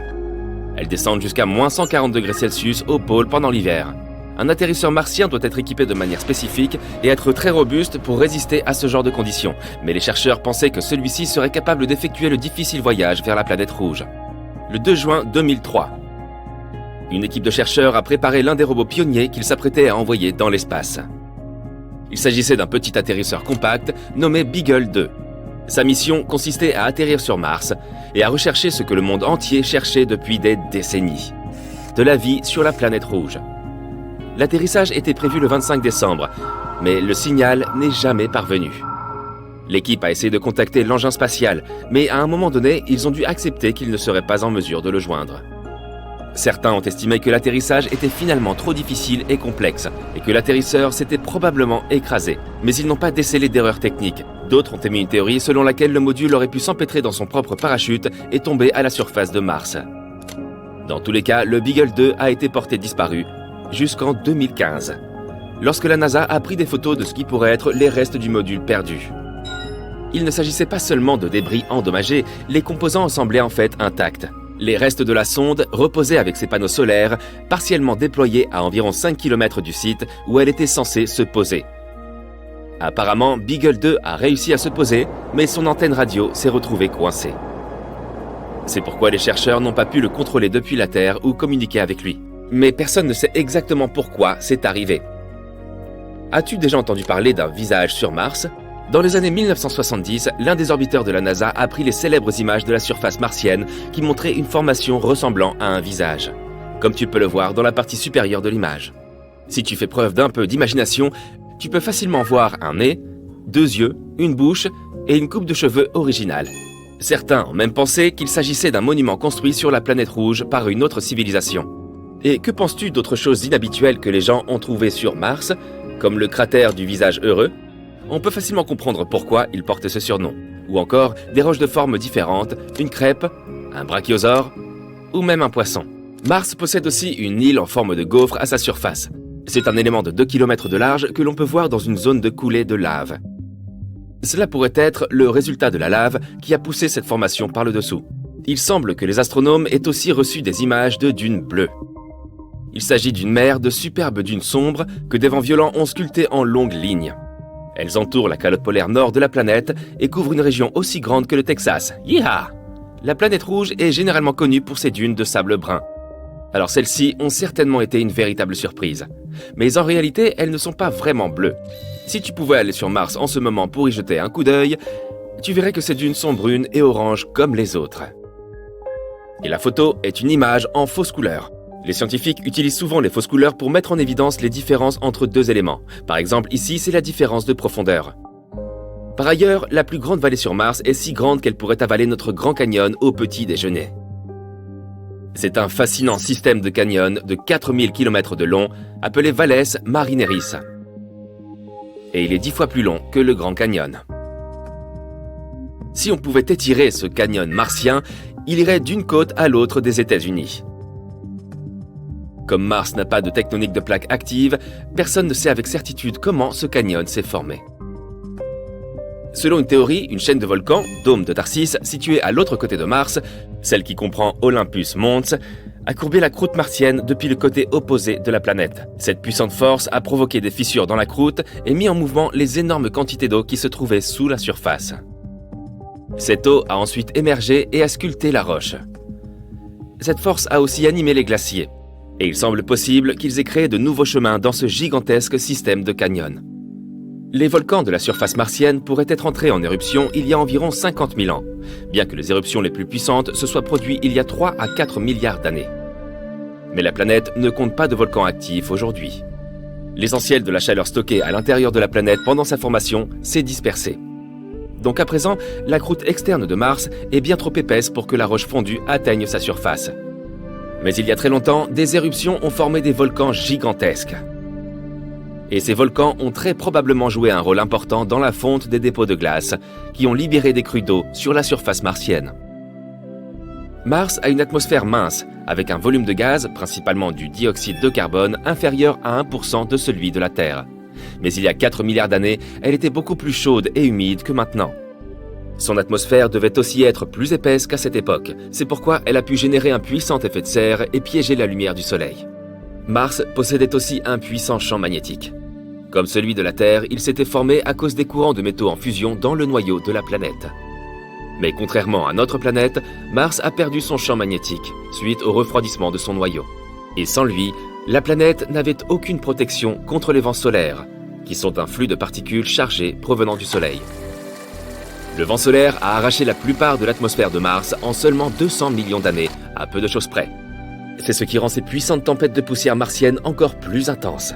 Elles descendent jusqu'à moins 140 degrés Celsius au pôle pendant l'hiver. Un atterrisseur martien doit être équipé de manière spécifique et être très robuste pour résister à ce genre de conditions. Mais les chercheurs pensaient que celui-ci serait capable d'effectuer le difficile voyage vers la planète rouge. Le 2 juin 2003, une équipe de chercheurs a préparé l'un des robots pionniers qu'ils s'apprêtaient à envoyer dans l'espace. Il s'agissait d'un petit atterrisseur compact nommé Beagle 2. Sa mission consistait à atterrir sur Mars et à rechercher ce que le monde entier cherchait depuis des décennies. De la vie sur la planète rouge. L'atterrissage était prévu le 25 décembre, mais le signal n'est jamais parvenu. L'équipe a essayé de contacter l'engin spatial, mais à un moment donné, ils ont dû accepter qu'ils ne seraient pas en mesure de le joindre. Certains ont estimé que l'atterrissage était finalement trop difficile et complexe, et que l'atterrisseur s'était probablement écrasé. Mais ils n'ont pas décelé d'erreur technique. D'autres ont émis une théorie selon laquelle le module aurait pu s'empêtrer dans son propre parachute et tomber à la surface de Mars. Dans tous les cas, le Beagle 2 a été porté disparu jusqu'en 2015, lorsque la NASA a pris des photos de ce qui pourrait être les restes du module perdu. Il ne s'agissait pas seulement de débris endommagés, les composants semblaient en fait intacts. Les restes de la sonde reposaient avec ses panneaux solaires, partiellement déployés à environ 5 km du site où elle était censée se poser. Apparemment, Beagle 2 a réussi à se poser, mais son antenne radio s'est retrouvée coincée. C'est pourquoi les chercheurs n'ont pas pu le contrôler depuis la Terre ou communiquer avec lui. Mais personne ne sait exactement pourquoi c'est arrivé. As-tu déjà entendu parler d'un visage sur Mars ? Dans les années 1970, l'un des orbiteurs de la NASA a pris les célèbres images de la surface martienne qui montraient une formation ressemblant à un visage, comme tu peux le voir dans la partie supérieure de l'image. Si tu fais preuve d'un peu d'imagination, tu peux facilement voir un nez, 2 yeux, une bouche et une coupe de cheveux originale. Certains ont même pensé qu'il s'agissait d'un monument construit sur la planète rouge par une autre civilisation. Et que penses-tu d'autres choses inhabituelles que les gens ont trouvées sur Mars, comme le cratère du visage heureux ? On peut facilement comprendre pourquoi il portait ce surnom. Ou encore des roches de formes différentes, une crêpe, un brachiosaure ou même un poisson. Mars possède aussi une île en forme de gaufre à sa surface. C'est un élément de 2 km de large que l'on peut voir dans une zone de coulée de lave. Cela pourrait être le résultat de la lave qui a poussé cette formation par le dessous. Il semble que les astronomes aient aussi reçu des images de dunes bleues. Il s'agit d'une mer de superbes dunes sombres que des vents violents ont sculptées en longues lignes. Elles entourent la calotte polaire nord de la planète et couvrent une région aussi grande que le Texas. Yeeha! La planète rouge est généralement connue pour ses dunes de sable brun. Alors celles-ci ont certainement été une véritable surprise. Mais en réalité, elles ne sont pas vraiment bleues. Si tu pouvais aller sur Mars en ce moment pour y jeter un coup d'œil, tu verrais que ces dunes sont brunes et oranges comme les autres. Et la photo est une image en fausse couleur. Les scientifiques utilisent souvent les fausses couleurs pour mettre en évidence les différences entre deux éléments. Par exemple, ici, c'est la différence de profondeur. Par ailleurs, la plus grande vallée sur Mars est si grande qu'elle pourrait avaler notre Grand Canyon au petit déjeuner. C'est un fascinant système de canyons de 4000 km de long, appelé Valles Marineris. Et il est 10 fois plus long que le Grand Canyon. Si on pouvait étirer ce canyon martien, il irait d'une côte à l'autre des États-Unis. Comme Mars n'a pas de tectonique de plaques active, personne ne sait avec certitude comment ce canyon s'est formé. Selon une théorie, une chaîne de volcans, Dôme de Tharsis, située à l'autre côté de Mars, celle qui comprend Olympus Mons, a courbé la croûte martienne depuis le côté opposé de la planète. Cette puissante force a provoqué des fissures dans la croûte et mis en mouvement les énormes quantités d'eau qui se trouvaient sous la surface. Cette eau a ensuite émergé et a sculpté la roche. Cette force a aussi animé les glaciers. Et il semble possible qu'ils aient créé de nouveaux chemins dans ce gigantesque système de canyons. Les volcans de la surface martienne pourraient être entrés en éruption il y a environ 50 000 ans, bien que les éruptions les plus puissantes se soient produites il y a 3 à 4 milliards d'années. Mais la planète ne compte pas de volcans actifs aujourd'hui. L'essentiel de la chaleur stockée à l'intérieur de la planète pendant sa formation s'est dispersé. Donc à présent, la croûte externe de Mars est bien trop épaisse pour que la roche fondue atteigne sa surface. Mais il y a très longtemps, des éruptions ont formé des volcans gigantesques. Et ces volcans ont très probablement joué un rôle important dans la fonte des dépôts de glace, qui ont libéré des crues d'eau sur la surface martienne. Mars a une atmosphère mince, avec un volume de gaz, principalement du dioxyde de carbone, inférieur à 1% de celui de la Terre. Mais il y a 4 milliards d'années, elle était beaucoup plus chaude et humide que maintenant. Son atmosphère devait aussi être plus épaisse qu'à cette époque. C'est pourquoi elle a pu générer un puissant effet de serre et piéger la lumière du Soleil. Mars possédait aussi un puissant champ magnétique. Comme celui de la Terre, il s'était formé à cause des courants de métaux en fusion dans le noyau de la planète. Mais contrairement à notre planète, Mars a perdu son champ magnétique suite au refroidissement de son noyau. Et sans lui, la planète n'avait aucune protection contre les vents solaires, qui sont un flux de particules chargées provenant du Soleil. Le vent solaire a arraché la plupart de l'atmosphère de Mars en seulement 200 millions d'années, à peu de choses près. C'est ce qui rend ces puissantes tempêtes de poussière martienne encore plus intenses.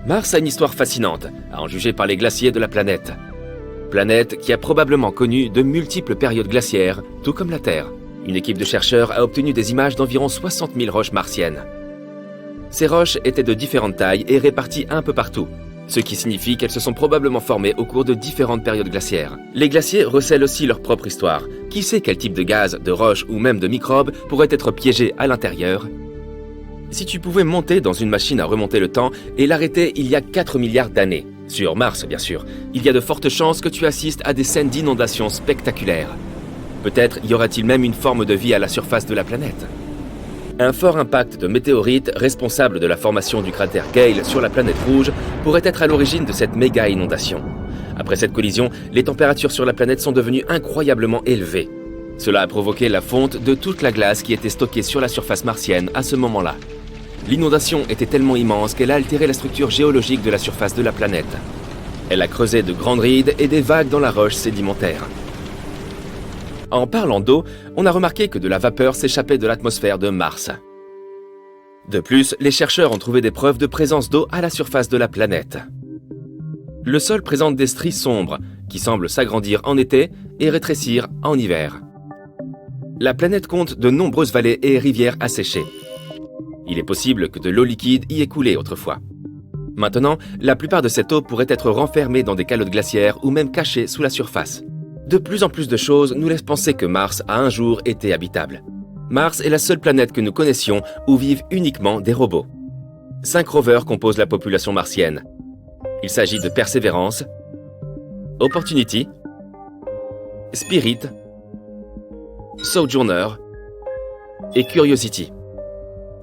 Mars a une histoire fascinante, à en juger par les glaciers de la planète. Planète qui a probablement connu de multiples périodes glaciaires, tout comme la Terre. Une équipe de chercheurs a obtenu des images d'environ 60 000 roches martiennes. Ces roches étaient de différentes tailles et réparties un peu partout, ce qui signifie qu'elles se sont probablement formées au cours de différentes périodes glaciaires. Les glaciers recèlent aussi leur propre histoire. Qui sait quel type de gaz, de roche ou même de microbes pourrait être piégé à l'intérieur? Si tu pouvais monter dans une machine à remonter le temps et l'arrêter il y a 4 milliards d'années, sur Mars bien sûr, il y a de fortes chances que tu assistes à des scènes d'inondations spectaculaires. Peut-être y aura-t-il même une forme de vie à la surface de la planète. Un fort impact de météorites responsable de la formation du cratère Gale sur la planète rouge pourrait être à l'origine de cette méga inondation. Après cette collision, les températures sur la planète sont devenues incroyablement élevées. Cela a provoqué la fonte de toute la glace qui était stockée sur la surface martienne à ce moment-là. L'inondation était tellement immense qu'elle a altéré la structure géologique de la surface de la planète. Elle a creusé de grandes rides et des vagues dans la roche sédimentaire. En parlant d'eau, on a remarqué que de la vapeur s'échappait de l'atmosphère de Mars. De plus, les chercheurs ont trouvé des preuves de présence d'eau à la surface de la planète. Le sol présente des stries sombres qui semblent s'agrandir en été et rétrécir en hiver. La planète compte de nombreuses vallées et rivières asséchées. Il est possible que de l'eau liquide y ait coulé autrefois. Maintenant, la plupart de cette eau pourrait être renfermée dans des calottes glaciaires ou même cachée sous la surface. De plus en plus de choses nous laissent penser que Mars a un jour été habitable. Mars est la seule planète que nous connaissions où vivent uniquement des robots. 5 rovers composent la population martienne. Il s'agit de Perseverance, Opportunity, Spirit, Sojourner et Curiosity.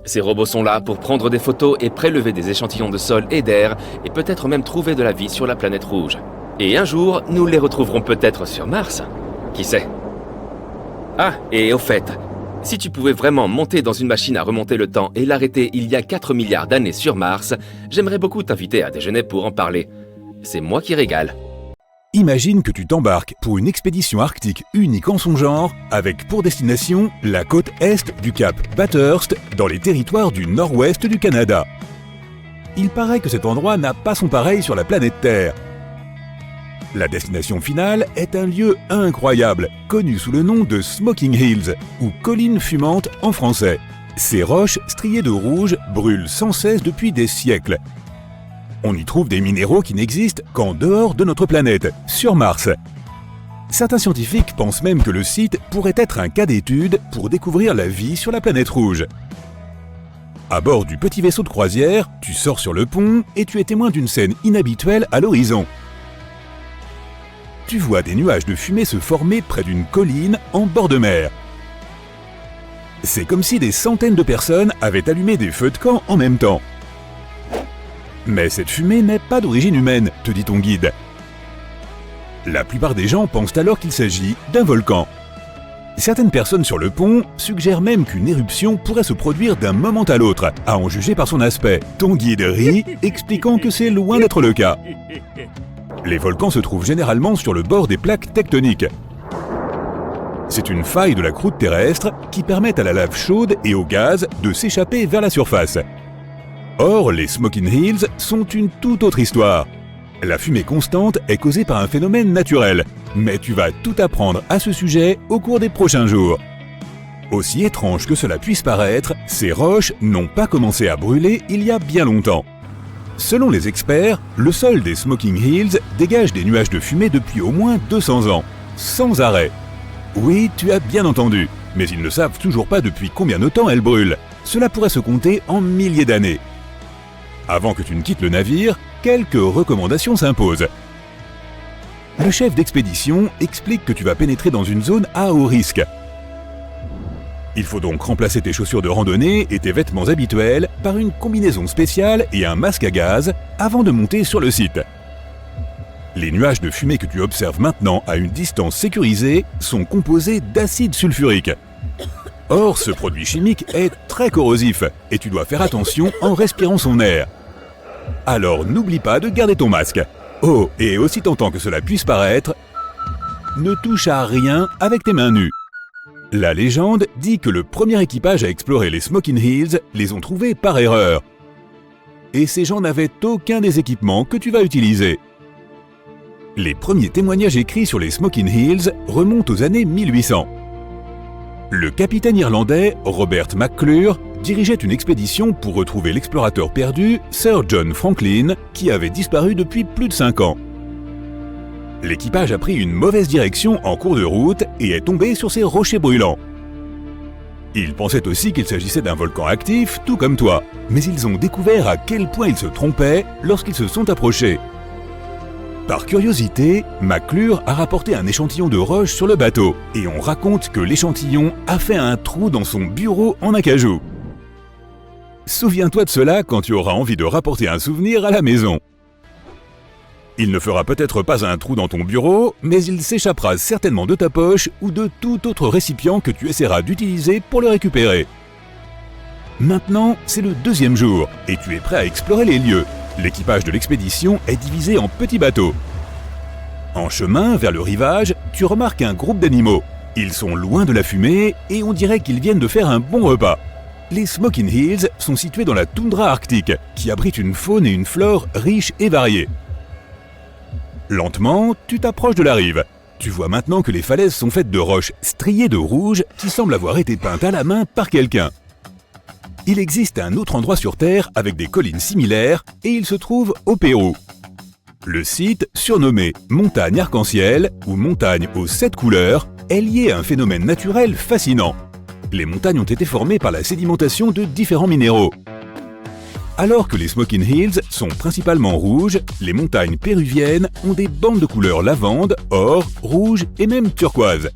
Ces robots sont là pour prendre des photos et prélever des échantillons de sol et d'air et peut-être même trouver de la vie sur la planète rouge. Et un jour, nous les retrouverons peut-être sur Mars. Qui sait? Ah, et au fait, si tu pouvais vraiment monter dans une machine à remonter le temps et l'arrêter il y a 4 milliards d'années sur Mars, j'aimerais beaucoup t'inviter à déjeuner pour en parler. C'est moi qui régale. Imagine que tu t'embarques pour une expédition arctique unique en son genre, avec pour destination la côte est du cap Bathurst, dans les territoires du nord-ouest du Canada. Il paraît que cet endroit n'a pas son pareil sur la planète Terre. La destination finale est un lieu incroyable, connu sous le nom de Smoking Hills, ou collines fumantes en français. Ces roches striées de rouge brûlent sans cesse depuis des siècles. On y trouve des minéraux qui n'existent qu'en dehors de notre planète, sur Mars. Certains scientifiques pensent même que le site pourrait être un cas d'étude pour découvrir la vie sur la planète rouge. À bord du petit vaisseau de croisière, tu sors sur le pont et tu es témoin d'une scène inhabituelle à l'horizon. Tu vois des nuages de fumée se former près d'une colline en bord de mer. C'est comme si des centaines de personnes avaient allumé des feux de camp en même temps. Mais cette fumée n'est pas d'origine humaine, te dit ton guide. La plupart des gens pensent alors qu'il s'agit d'un volcan. Certaines personnes sur le pont suggèrent même qu'une éruption pourrait se produire d'un moment à l'autre, à en juger par son aspect. Ton guide rit, expliquant que c'est loin d'être le cas. Les volcans se trouvent généralement sur le bord des plaques tectoniques. C'est une faille de la croûte terrestre qui permet à la lave chaude et au gaz de s'échapper vers la surface. Or, les Smoking Hills sont une toute autre histoire. La fumée constante est causée par un phénomène naturel, mais tu vas tout apprendre à ce sujet au cours des prochains jours. Aussi étrange que cela puisse paraître, ces roches n'ont pas commencé à brûler il y a bien longtemps. Selon les experts, le sol des Smoking Hills dégage des nuages de fumée depuis au moins 200 ans, sans arrêt. Oui, tu as bien entendu, mais ils ne savent toujours pas depuis combien de temps elles brûlent. Cela pourrait se compter en milliers d'années. Avant que tu ne quittes le navire, quelques recommandations s'imposent. Le chef d'expédition explique que tu vas pénétrer dans une zone à haut risque. Il faut donc remplacer tes chaussures de randonnée et tes vêtements habituels par une combinaison spéciale et un masque à gaz avant de monter sur le site. Les nuages de fumée que tu observes maintenant à une distance sécurisée sont composés d'acide sulfurique. Or, ce produit chimique est très corrosif et tu dois faire attention en respirant son air. Alors n'oublie pas de garder ton masque. Oh, et aussi tentant que cela puisse paraître, ne touche à rien avec tes mains nues. La légende dit que le premier équipage à explorer les Smoking Hills les ont trouvés par erreur. Et ces gens n'avaient aucun des équipements que tu vas utiliser. Les premiers témoignages écrits sur les Smoking Hills remontent aux années 1800. Le capitaine irlandais Robert McClure dirigeait une expédition pour retrouver l'explorateur perdu Sir John Franklin qui avait disparu depuis plus de 5 ans. L'équipage a pris une mauvaise direction en cours de route et est tombé sur ces rochers brûlants. Ils pensaient aussi qu'il s'agissait d'un volcan actif, tout comme toi, mais ils ont découvert à quel point ils se trompaient lorsqu'ils se sont approchés. Par curiosité, McClure a rapporté un échantillon de roche sur le bateau et on raconte que l'échantillon a fait un trou dans son bureau en acajou. Souviens-toi de cela quand tu auras envie de rapporter un souvenir à la maison. Il ne fera peut-être pas un trou dans ton bureau, mais il s'échappera certainement de ta poche ou de tout autre récipient que tu essaieras d'utiliser pour le récupérer. Maintenant, c'est le deuxième jour et tu es prêt à explorer les lieux. L'équipage de l'expédition est divisé en petits bateaux. En chemin vers le rivage, tu remarques un groupe d'animaux. Ils sont loin de la fumée et on dirait qu'ils viennent de faire un bon repas. Les Smoking Hills sont situés dans la toundra arctique, qui abrite une faune et une flore riches et variées. Lentement, tu t'approches de la rive. Tu vois maintenant que les falaises sont faites de roches striées de rouge qui semblent avoir été peintes à la main par quelqu'un. Il existe un autre endroit sur Terre avec des collines similaires et il se trouve au Pérou. Le site, surnommé Montagne Arc-en-Ciel ou Montagne aux 7 couleurs, est lié à un phénomène naturel fascinant. Les montagnes ont été formées par la sédimentation de différents minéraux. Alors que les Smoking Hills sont principalement rouges, les montagnes péruviennes ont des bandes de couleurs lavande, or, rouge et même turquoise.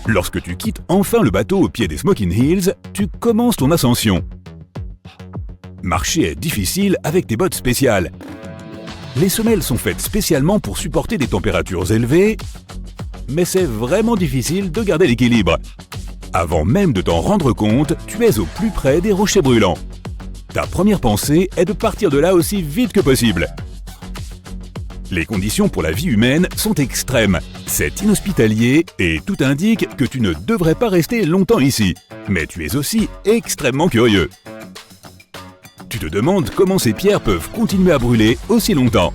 Lorsque tu quittes enfin le bateau au pied des Smoking Hills, tu commences ton ascension. Marcher est difficile avec tes bottes spéciales. Les semelles sont faites spécialement pour supporter des températures élevées, mais c'est vraiment difficile de garder l'équilibre. Avant même de t'en rendre compte, tu es au plus près des rochers brûlants. Ta première pensée est de partir de là aussi vite que possible. Les conditions pour la vie humaine sont extrêmes. C'est inhospitalier et tout indique que tu ne devrais pas rester longtemps ici. Mais tu es aussi extrêmement curieux. Tu te demandes comment ces pierres peuvent continuer à brûler aussi longtemps.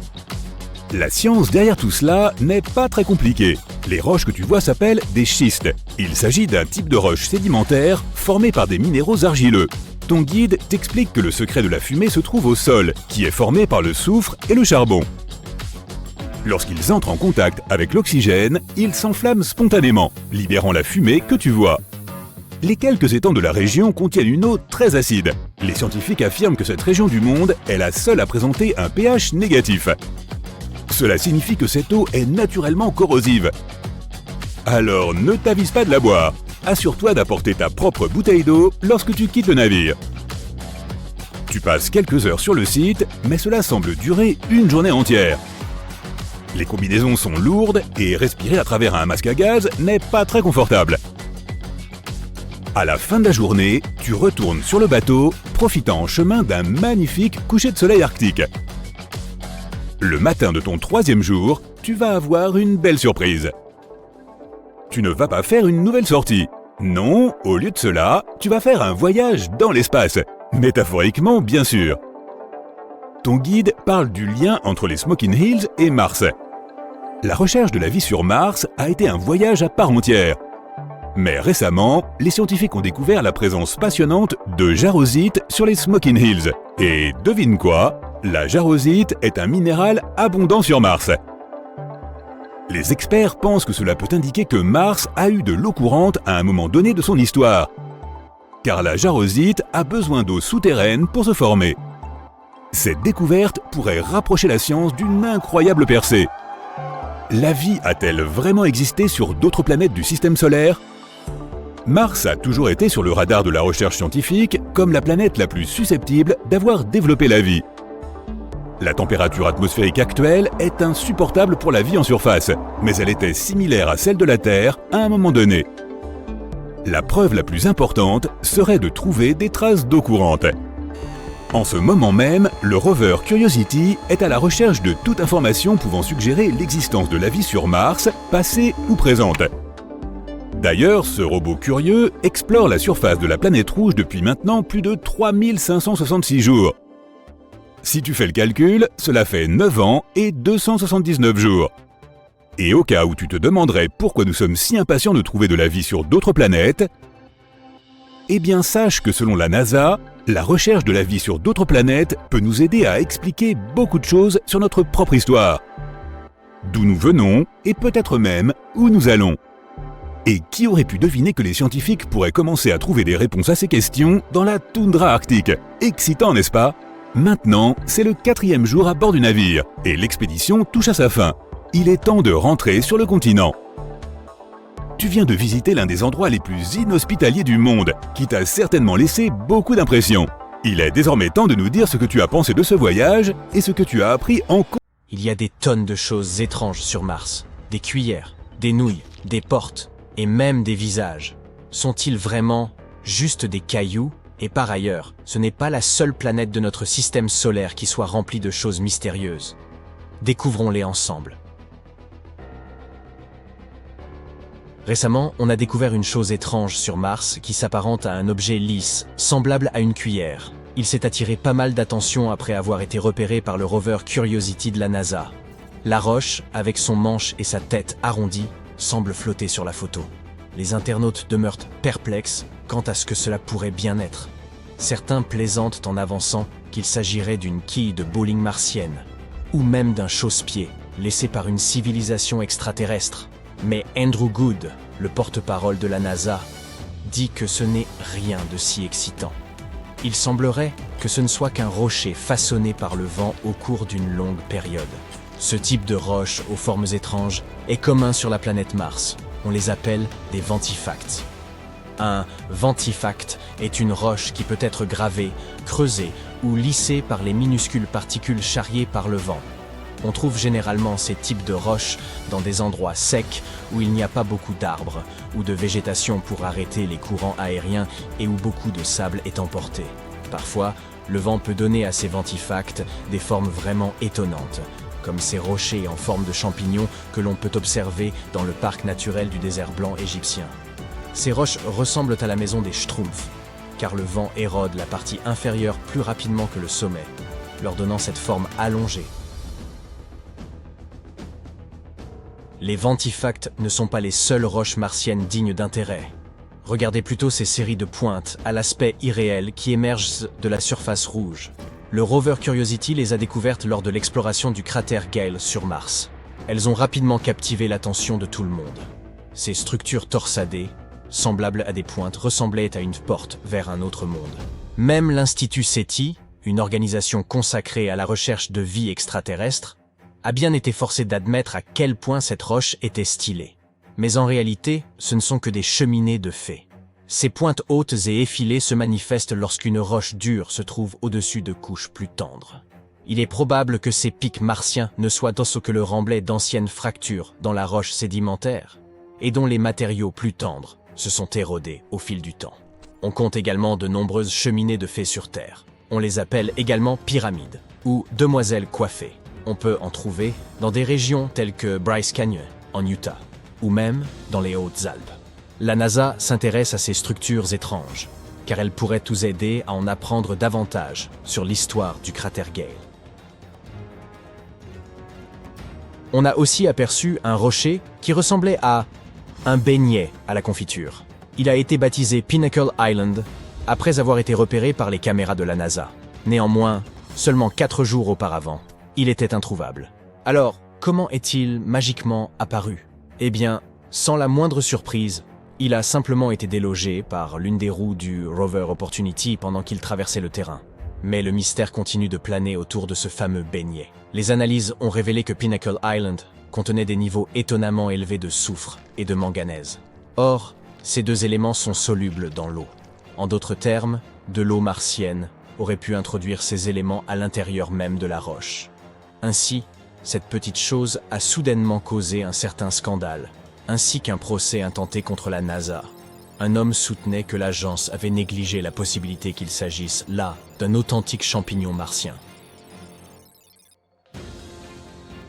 La science derrière tout cela n'est pas très compliquée. Les roches que tu vois s'appellent des schistes. Il s'agit d'un type de roche sédimentaire formée par des minéraux argileux. Ton guide t'explique que le secret de la fumée se trouve au sol, qui est formé par le soufre et le charbon. Lorsqu'ils entrent en contact avec l'oxygène, ils s'enflamment spontanément, libérant la fumée que tu vois. Les quelques étangs de la région contiennent une eau très acide. Les scientifiques affirment que cette région du monde est la seule à présenter un pH négatif. Cela signifie que cette eau est naturellement corrosive. Alors ne t'avise pas de la boire. Assure-toi d'apporter ta propre bouteille d'eau lorsque tu quittes le navire. Tu passes quelques heures sur le site, mais cela semble durer une journée entière. Les combinaisons sont lourdes et respirer à travers un masque à gaz n'est pas très confortable. À la fin de la journée, tu retournes sur le bateau, profitant en chemin d'un magnifique coucher de soleil arctique. Le matin de ton 3e jour, tu vas avoir une belle surprise. Tu ne vas pas faire une nouvelle sortie. Non, au lieu de cela, tu vas faire un voyage dans l'espace. Métaphoriquement, bien sûr. Ton guide parle du lien entre les Smoking Hills et Mars. La recherche de la vie sur Mars a été un voyage à part entière. Mais récemment, les scientifiques ont découvert la présence passionnante de jarosite sur les Smoking Hills. Et devine quoi? La jarosite est un minéral abondant sur Mars. Les experts pensent que cela peut indiquer que Mars a eu de l'eau courante à un moment donné de son histoire. Car la jarosite a besoin d'eau souterraine pour se former. Cette découverte pourrait rapprocher la science d'une incroyable percée. La vie a-t-elle vraiment existé sur d'autres planètes du système solaire? Mars a toujours été sur le radar de la recherche scientifique comme la planète la plus susceptible d'avoir développé la vie. La température atmosphérique actuelle est insupportable pour la vie en surface, mais elle était similaire à celle de la Terre à un moment donné. La preuve la plus importante serait de trouver des traces d'eau courante. En ce moment même, le rover Curiosity est à la recherche de toute information pouvant suggérer l'existence de la vie sur Mars, passée ou présente. D'ailleurs, ce robot curieux explore la surface de la planète rouge depuis maintenant plus de 3566 jours. Si tu fais le calcul, cela fait 9 ans et 279 jours. Et au cas où tu te demanderais pourquoi nous sommes si impatients de trouver de la vie sur d'autres planètes, eh bien sache que selon la NASA, la recherche de la vie sur d'autres planètes peut nous aider à expliquer beaucoup de choses sur notre propre histoire. D'où nous venons et peut-être même où nous allons. Et qui aurait pu deviner que les scientifiques pourraient commencer à trouver des réponses à ces questions dans la toundra arctique? Excitant, n'est-ce pas? Maintenant, c'est le 4e jour à bord du navire, et l'expédition touche à sa fin. Il est temps de rentrer sur le continent. Tu viens de visiter l'un des endroits les plus inhospitaliers du monde, qui t'a certainement laissé beaucoup d'impressions. Il est désormais temps de nous dire ce que tu as pensé de ce voyage et ce que tu as appris en cours. Il y a des tonnes de choses étranges sur Mars. Des cuillères, des nouilles, des portes, et même des visages. Sont-ils vraiment juste des cailloux? Et par ailleurs, ce n'est pas la seule planète de notre système solaire qui soit remplie de choses mystérieuses. Découvrons-les ensemble. Récemment, on a découvert une chose étrange sur Mars qui s'apparente à un objet lisse, semblable à une cuillère. Il s'est attiré pas mal d'attention après avoir été repéré par le rover Curiosity de la NASA. La roche, avec son manche et sa tête arrondie, semble flotter sur la photo. Les internautes demeurent perplexes quant à ce que cela pourrait bien être. Certains plaisantent en avançant qu'il s'agirait d'une quille de bowling martienne, ou même d'un chausse-pied laissé par une civilisation extraterrestre. Mais Andrew Good, le porte-parole de la NASA, dit que ce n'est rien de si excitant. Il semblerait que ce ne soit qu'un rocher façonné par le vent au cours d'une longue période. Ce type de roche aux formes étranges est commun sur la planète Mars. On les appelle des ventifacts. Un ventifact est une roche qui peut être gravée, creusée ou lissée par les minuscules particules charriées par le vent. On trouve généralement ces types de roches dans des endroits secs où il n'y a pas beaucoup d'arbres ou de végétation pour arrêter les courants aériens et où beaucoup de sable est emporté. Parfois, le vent peut donner à ces ventifacts des formes vraiment étonnantes, comme ces rochers en forme de champignons que l'on peut observer dans le parc naturel du désert blanc égyptien. Ces roches ressemblent à la maison des Schtroumpfs, car le vent érode la partie inférieure plus rapidement que le sommet, leur donnant cette forme allongée. Les ventifacts ne sont pas les seules roches martiennes dignes d'intérêt. Regardez plutôt ces séries de pointes à l'aspect irréel qui émergent de la surface rouge. Le rover Curiosity les a découvertes lors de l'exploration du cratère Gale sur Mars. Elles ont rapidement captivé l'attention de tout le monde. Ces structures torsadées, semblables à des pointes, ressemblaient à une porte vers un autre monde. Même l'Institut SETI, une organisation consacrée à la recherche de vie extraterrestre, a bien été forcé d'admettre à quel point cette roche était stylée. Mais en réalité, ce ne sont que des cheminées de faits. Ces pointes hautes et effilées se manifestent lorsqu'une roche dure se trouve au-dessus de couches plus tendres. Il est probable que ces pics martiens ne soient d'autre que le remblai d'anciennes fractures dans la roche sédimentaire, et dont les matériaux plus tendres se sont érodés au fil du temps. On compte également de nombreuses cheminées de faits sur Terre. On les appelle également pyramides, ou demoiselles coiffées. On peut en trouver dans des régions telles que Bryce Canyon, en Utah, ou même dans les Hautes-Alpes. La NASA s'intéresse à ces structures étranges, car elles pourraient nous aider à en apprendre davantage sur l'histoire du cratère Gale. On a aussi aperçu un rocher qui ressemblait à un beignet à la confiture. Il a été baptisé Pinnacle Island après avoir été repéré par les caméras de la NASA. Néanmoins, seulement 4 jours auparavant, il était introuvable. Alors, comment est-il magiquement apparu? Eh bien, sans la moindre surprise, il a simplement été délogé par l'une des roues du rover Opportunity pendant qu'il traversait le terrain. Mais le mystère continue de planer autour de ce fameux beignet. Les analyses ont révélé que Pinnacle Island contenait des niveaux étonnamment élevés de soufre et de manganèse. Or, ces deux éléments sont solubles dans l'eau. En d'autres termes, de l'eau martienne aurait pu introduire ces éléments à l'intérieur même de la roche. Ainsi, cette petite chose a soudainement causé un certain scandale, ainsi qu'un procès intenté contre la NASA. Un homme soutenait que l'agence avait négligé la possibilité qu'il s'agisse là d'un authentique champignon martien.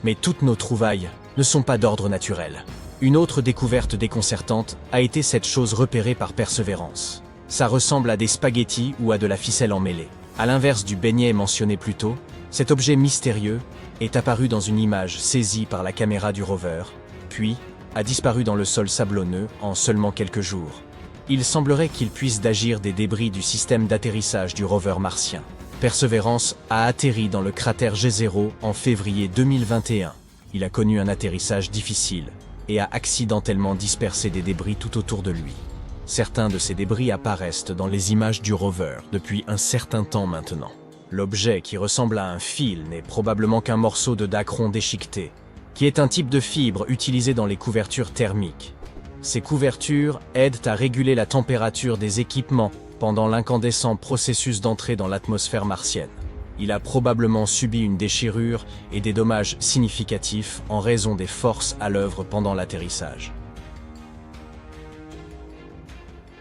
Mais toutes nos trouvailles ne sont pas d'ordre naturel. Une autre découverte déconcertante a été cette chose repérée par Perseverance. Ça ressemble à des spaghettis ou à de la ficelle emmêlée. À l'inverse du beignet mentionné plus tôt, cet objet mystérieux est apparu dans une image saisie par la caméra du rover, puis a disparu dans le sol sablonneux en seulement quelques jours. Il semblerait qu'il puisse d'agir des débris du système d'atterrissage du rover martien. Perseverance a atterri dans le cratère G0 en février 2021. Il a connu un atterrissage difficile et a accidentellement dispersé des débris tout autour de lui. Certains de ces débris apparaissent dans les images du rover depuis un certain temps maintenant. L'objet qui ressemble à un fil n'est probablement qu'un morceau de dacron déchiqueté, qui est un type de fibre utilisé dans les couvertures thermiques. Ces couvertures aident à réguler la température des équipements pendant l'incandescent processus d'entrée dans l'atmosphère martienne. Il a probablement subi une déchirure et des dommages significatifs en raison des forces à l'œuvre pendant l'atterrissage.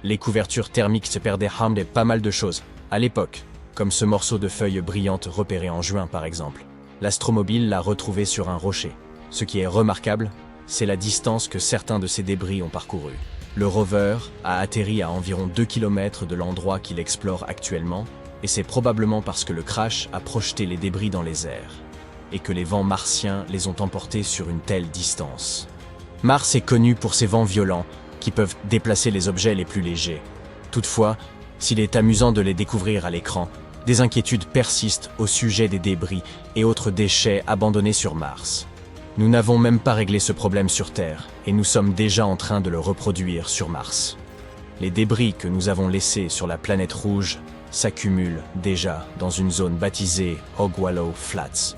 Les couvertures thermiques se perdaient de pas mal de choses à l'époque, comme ce morceau de feuille brillante repéré en juin par exemple. L'astromobile l'a retrouvé sur un rocher. Ce qui est remarquable, c'est la distance que certains de ces débris ont parcouru. Le rover a atterri à environ 2 km de l'endroit qu'il explore actuellement, et c'est probablement parce que le crash a projeté les débris dans les airs, et que les vents martiens les ont emportés sur une telle distance. Mars est connu pour ses vents violents, qui peuvent déplacer les objets les plus légers. Toutefois, s'il est amusant de les découvrir à l'écran, des inquiétudes persistent au sujet des débris et autres déchets abandonnés sur Mars. Nous n'avons même pas réglé ce problème sur Terre, et nous sommes déjà en train de le reproduire sur Mars. Les débris que nous avons laissés sur la planète rouge s'accumulent déjà dans une zone baptisée Ogwallow Flats.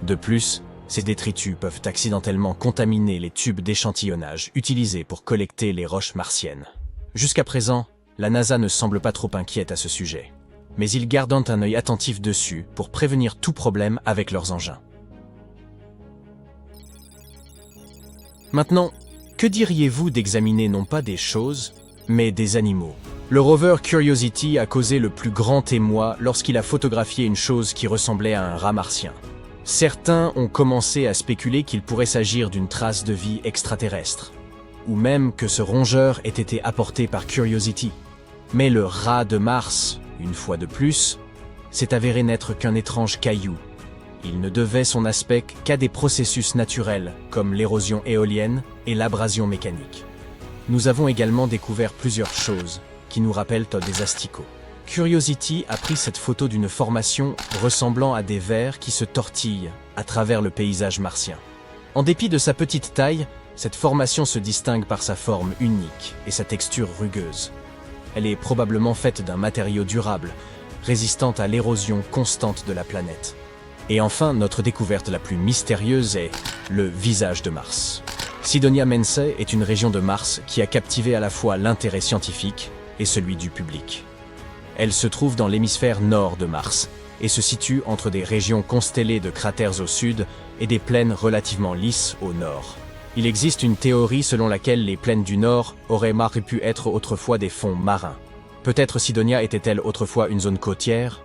De plus, ces détritus peuvent accidentellement contaminer les tubes d'échantillonnage utilisés pour collecter les roches martiennes. Jusqu'à présent, la NASA ne semble pas trop inquiète à ce sujet, mais ils gardent un œil attentif dessus pour prévenir tout problème avec leurs engins. Maintenant, que diriez-vous d'examiner non pas des choses, mais des animaux? Le rover Curiosity a causé le plus grand émoi lorsqu'il a photographié une chose qui ressemblait à un rat martien. Certains ont commencé à spéculer qu'il pourrait s'agir d'une trace de vie extraterrestre, ou même que ce rongeur ait été apporté par Curiosity. Mais le rat de Mars, une fois de plus, s'est avéré n'être qu'un étrange caillou. Il ne devait son aspect qu'à des processus naturels, comme l'érosion éolienne et l'abrasion mécanique. Nous avons également découvert plusieurs choses qui nous rappellent des asticots. Curiosity a pris cette photo d'une formation ressemblant à des vers qui se tortillent à travers le paysage martien. En dépit de sa petite taille, cette formation se distingue par sa forme unique et sa texture rugueuse. Elle est probablement faite d'un matériau durable, résistant à l'érosion constante de la planète. Et enfin, notre découverte la plus mystérieuse est le visage de Mars. Cydonia Mensae est une région de Mars qui a captivé à la fois l'intérêt scientifique et celui du public. Elle se trouve dans l'hémisphère nord de Mars et se situe entre des régions constellées de cratères au sud et des plaines relativement lisses au nord. Il existe une théorie selon laquelle les plaines du nord auraient pu être autrefois des fonds marins. Peut-être Cydonia était-elle autrefois une zone côtière?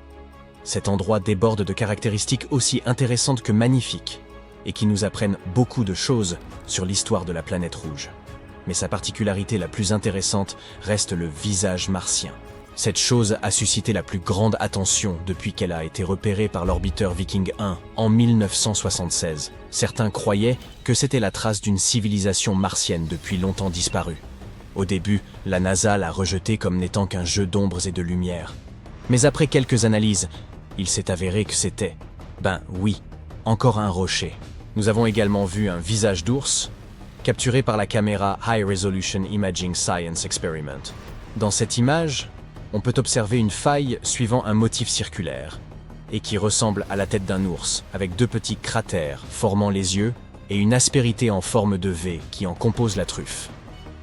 Cet endroit déborde de caractéristiques aussi intéressantes que magnifiques et qui nous apprennent beaucoup de choses sur l'histoire de la planète rouge. Mais sa particularité la plus intéressante reste le visage martien. Cette chose a suscité la plus grande attention depuis qu'elle a été repérée par l'orbiteur Viking 1 en 1976. Certains croyaient que c'était la trace d'une civilisation martienne depuis longtemps disparue. Au début, la NASA l'a rejeté comme n'étant qu'un jeu d'ombres et de lumière. Mais après quelques analyses, il s'est avéré que c'était, encore un rocher. Nous avons également vu un visage d'ours, capturé par la caméra High Resolution Imaging Science Experiment. Dans cette image, on peut observer une faille suivant un motif circulaire, et qui ressemble à la tête d'un ours, avec deux petits cratères formant les yeux et une aspérité en forme de V qui en compose la truffe.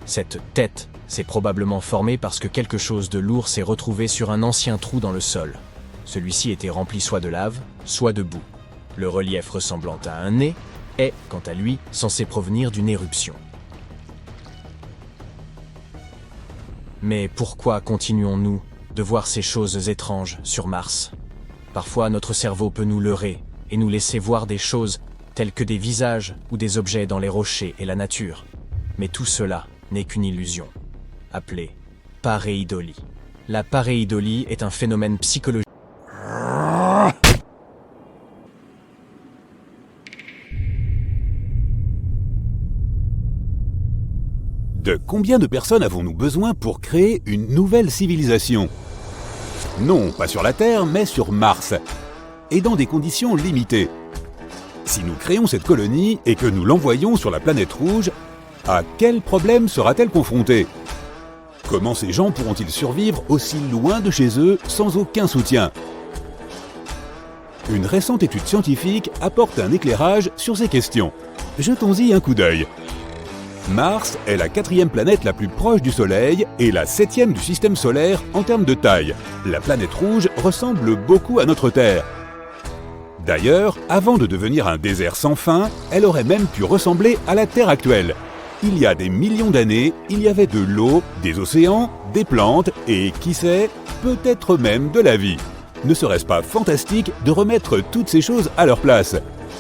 Cette tête s'est probablement formée parce que quelque chose de lourd s'est retrouvé sur un ancien trou dans le sol. Celui-ci était rempli soit de lave, soit de boue. Le relief ressemblant à un nez est, quant à lui, censé provenir d'une éruption. Mais pourquoi continuons-nous de voir ces choses étranges sur Mars? Parfois, notre cerveau peut nous leurrer et nous laisser voir des choses telles que des visages ou des objets dans les rochers et la nature. Mais tout cela n'est qu'une illusion, appelée pareidolie. La pareidolie est un phénomène psychologique. De combien de personnes avons-nous besoin pour créer une nouvelle civilisation? Non, pas sur la Terre, mais sur Mars. Et dans des conditions limitées. Si nous créons cette colonie et que nous l'envoyons sur la planète rouge, à quel problème sera-t-elle confrontée? Comment ces gens pourront-ils survivre aussi loin de chez eux sans aucun soutien? Une récente étude scientifique apporte un éclairage sur ces questions. Jetons-y un coup d'œil. Mars est la 4e planète la plus proche du Soleil et la 7e du système solaire en termes de taille. La planète rouge ressemble beaucoup à notre Terre. D'ailleurs, avant de devenir un désert sans fin, elle aurait même pu ressembler à la Terre actuelle. Il y a des millions d'années, il y avait de l'eau, des océans, des plantes et, qui sait, peut-être même de la vie. Ne serait-ce pas fantastique de remettre toutes ces choses à leur place?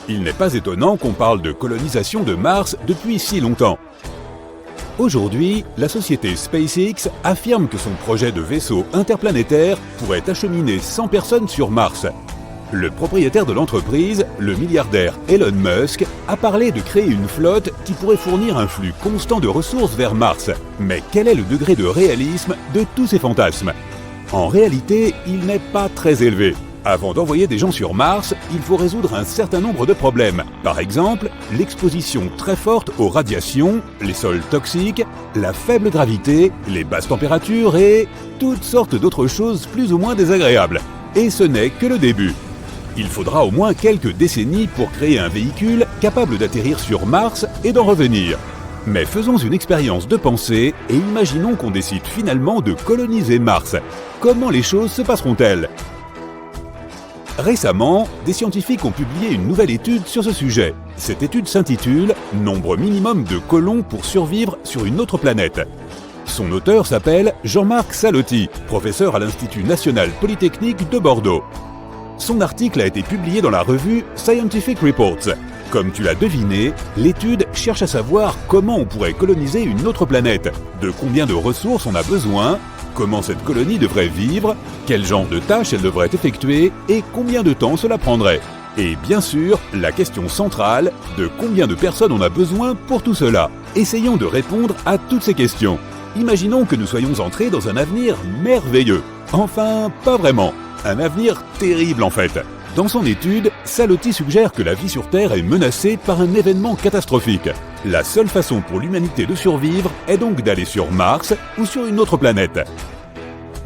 Il n'est pas étonnant qu'on parle de colonisation de Mars depuis si longtemps. Aujourd'hui, la société SpaceX affirme que son projet de vaisseau interplanétaire pourrait acheminer 100 personnes sur Mars. Le propriétaire de l'entreprise, le milliardaire Elon Musk, a parlé de créer une flotte qui pourrait fournir un flux constant de ressources vers Mars. Mais quel est le degré de réalisme de tous ces fantasmes? En réalité, il n'est pas très élevé. Avant d'envoyer des gens sur Mars, il faut résoudre un certain nombre de problèmes. Par exemple, l'exposition très forte aux radiations, les sols toxiques, la faible gravité, les basses températures et toutes sortes d'autres choses plus ou moins désagréables. Et ce n'est que le début. Il faudra au moins quelques décennies pour créer un véhicule capable d'atterrir sur Mars et d'en revenir. Mais faisons une expérience de pensée et imaginons qu'on décide finalement de coloniser Mars. Comment les choses se passeront-elles ? Récemment, des scientifiques ont publié une nouvelle étude sur ce sujet. Cette étude s'intitule « Nombre minimum de colons pour survivre sur une autre planète ». Son auteur s'appelle Jean-Marc Salotti, professeur à l'Institut national polytechnique de Bordeaux. son article a été publié dans la revue Scientific Reports. Comme tu l'as deviné, l'étude cherche à savoir comment on pourrait coloniser une autre planète, de combien de ressources on a besoin, comment cette colonie devrait vivre, quel genre de tâches elle devrait effectuer et combien de temps cela prendrait. Et bien sûr, la question centrale, de combien de personnes on a besoin pour tout cela. Essayons de répondre à toutes ces questions. Imaginons que nous soyons entrés dans un avenir merveilleux. Enfin, pas vraiment. Un avenir terrible en fait. Dans son étude, Salotti suggère que la vie sur Terre est menacée par un événement catastrophique. La seule façon pour l'humanité de survivre est donc d'aller sur Mars ou sur une autre planète.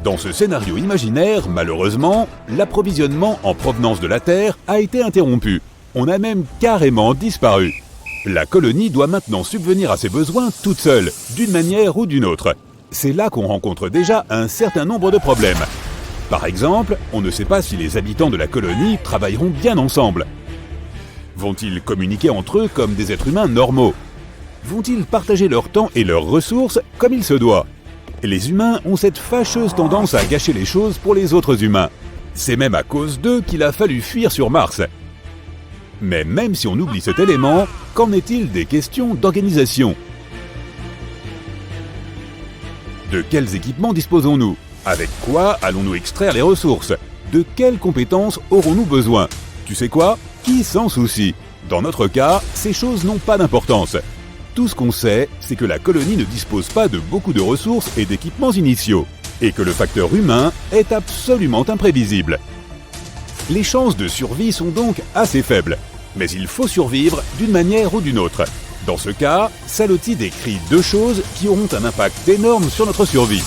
Dans ce scénario imaginaire, malheureusement, l'approvisionnement en provenance de la Terre a été interrompu. On a même carrément disparu. La colonie doit maintenant subvenir à ses besoins toute seule, d'une manière ou d'une autre. C'est là qu'on rencontre déjà un certain nombre de problèmes. Par exemple, on ne sait pas si les habitants de la colonie travailleront bien ensemble. Vont-ils communiquer entre eux comme des êtres humains normaux? Vont-ils partager leur temps et leurs ressources comme il se doit? Les humains ont cette fâcheuse tendance à gâcher les choses pour les autres humains. C'est même à cause d'eux qu'il a fallu fuir sur Mars. Mais même si on oublie cet élément, qu'en est-il des questions d'organisation? De quels équipements disposons-nous? Avec quoi allons-nous extraire les ressources? De quelles compétences aurons-nous besoin? Tu sais quoi? Qui s'en soucie? Dans notre cas, ces choses n'ont pas d'importance. Tout ce qu'on sait, c'est que la colonie ne dispose pas de beaucoup de ressources et d'équipements initiaux, et que le facteur humain est absolument imprévisible. Les chances de survie sont donc assez faibles, mais il faut survivre d'une manière ou d'une autre. Dans ce cas, Salotti décrit deux choses qui auront un impact énorme sur notre survie.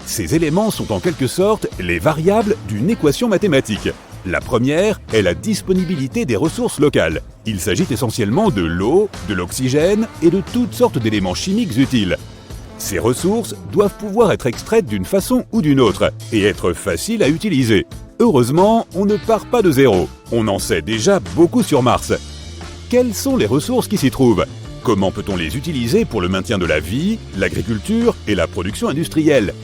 Ces éléments sont en quelque sorte les variables d'une équation mathématique. La première est la disponibilité des ressources locales. Il s'agit essentiellement de l'eau, de l'oxygène et de toutes sortes d'éléments chimiques utiles. Ces ressources doivent pouvoir être extraites d'une façon ou d'une autre et être faciles à utiliser. Heureusement, on ne part pas de zéro. On en sait déjà beaucoup sur Mars. Quelles sont les ressources qui s'y trouvent? Comment peut-on les utiliser pour le maintien de la vie, l'agriculture et la production industrielle?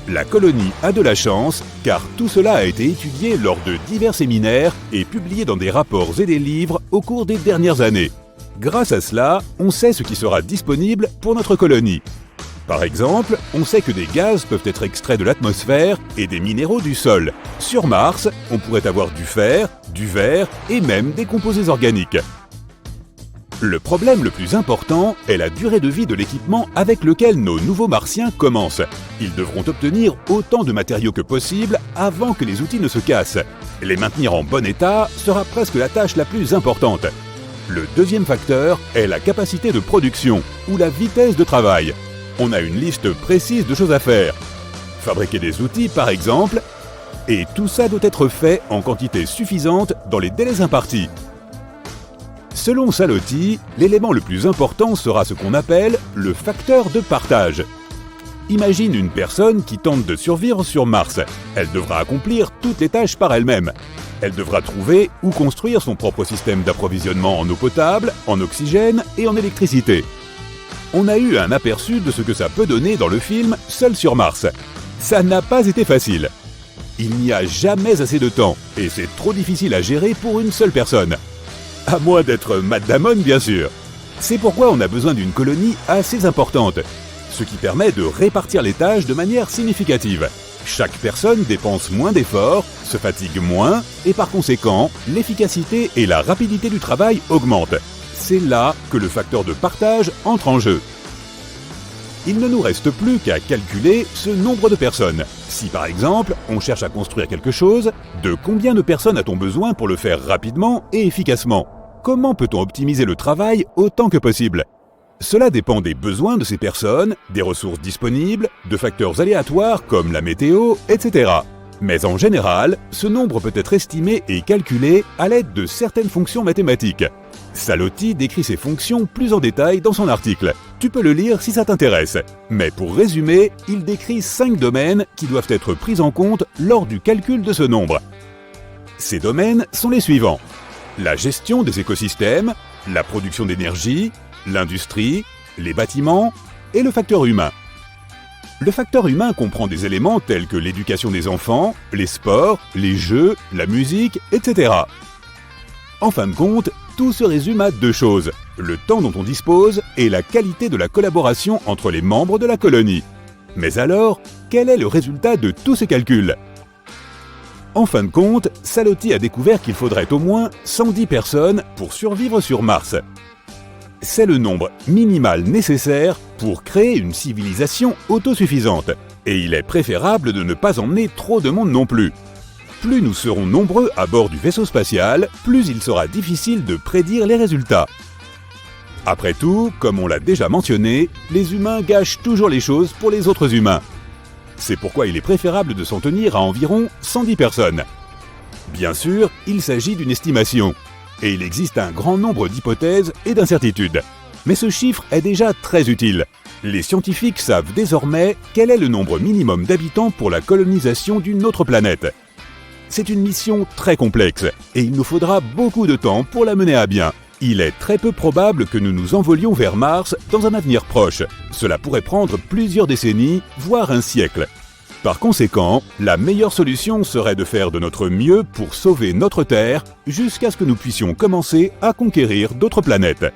La colonie a de la chance, car tout cela a été étudié lors de divers séminaires et publié dans des rapports et des livres au cours des dernières années. Grâce à cela, on sait ce qui sera disponible pour notre colonie. Par exemple, on sait que des gaz peuvent être extraits de l'atmosphère et des minéraux du sol. Sur Mars, on pourrait avoir du fer, du verre et même des composés organiques. Le problème le plus important est la durée de vie de l'équipement avec lequel nos nouveaux martiens commencent. Ils devront obtenir autant de matériaux que possible avant que les outils ne se cassent. Les maintenir en bon état sera presque la tâche la plus importante. Le deuxième facteur est la capacité de production, ou la vitesse de travail. On a une liste précise de choses à faire. Fabriquer des outils, par exemple, et tout ça doit être fait en quantité suffisante dans les délais impartis. Selon Salotti, l'élément le plus important sera ce qu'on appelle le facteur de partage. Imagine une personne qui tente de survivre sur Mars. Elle devra accomplir toutes les tâches par elle-même. Elle devra trouver ou construire son propre système d'approvisionnement en eau potable, en oxygène et en électricité. On a eu un aperçu de ce que ça peut donner dans le film Seul sur Mars. Ça n'a pas été facile. Il n'y a jamais assez de temps et c'est trop difficile à gérer pour une seule personne. À moins d'être Matt Damon, bien sûr. C'est pourquoi on a besoin d'une colonie assez importante, ce qui permet de répartir les tâches de manière significative. Chaque personne dépense moins d'efforts, se fatigue moins, et par conséquent, l'efficacité et la rapidité du travail augmentent. C'est là que le facteur de partage entre en jeu. Il ne nous reste plus qu'à calculer ce nombre de personnes. Si par exemple, on cherche à construire quelque chose, de combien de personnes a-t-on besoin pour le faire rapidement et efficacement? Comment peut-on optimiser le travail autant que possible? Cela dépend des besoins de ces personnes, des ressources disponibles, de facteurs aléatoires comme la météo, etc. Mais en général, ce nombre peut être estimé et calculé à l'aide de certaines fonctions mathématiques. Salotti décrit ces fonctions plus en détail dans son article. Tu peux le lire si ça t'intéresse. Mais pour résumer, il décrit 5 domaines qui doivent être pris en compte lors du calcul de ce nombre. Ces domaines sont les suivants: la gestion des écosystèmes, la production d'énergie, l'industrie, les bâtiments et le facteur humain. Le facteur humain comprend des éléments tels que l'éducation des enfants, les sports, les jeux, la musique, etc. En fin de compte, tout se résume à deux choses, le temps dont on dispose et la qualité de la collaboration entre les membres de la colonie. Mais alors, quel est le résultat de tous ces calculs ? En fin de compte, Salotti a découvert qu'il faudrait au moins 110 personnes pour survivre sur Mars. C'est le nombre minimal nécessaire pour créer une civilisation autosuffisante. Et il est préférable de ne pas emmener trop de monde non plus. Plus nous serons nombreux à bord du vaisseau spatial, plus il sera difficile de prédire les résultats. Après tout, comme on l'a déjà mentionné, les humains gâchent toujours les choses pour les autres humains. C'est pourquoi il est préférable de s'en tenir à environ 110 personnes. Bien sûr, il s'agit d'une estimation, et il existe un grand nombre d'hypothèses et d'incertitudes. Mais ce chiffre est déjà très utile. Les scientifiques savent désormais quel est le nombre minimum d'habitants pour la colonisation d'une autre planète. C'est une mission très complexe, et il nous faudra beaucoup de temps pour la mener à bien. Il est très peu probable que nous nous envolions vers Mars dans un avenir proche. Cela pourrait prendre plusieurs décennies, voire un siècle. Par conséquent, la meilleure solution serait de faire de notre mieux pour sauver notre Terre jusqu'à ce que nous puissions commencer à conquérir d'autres planètes.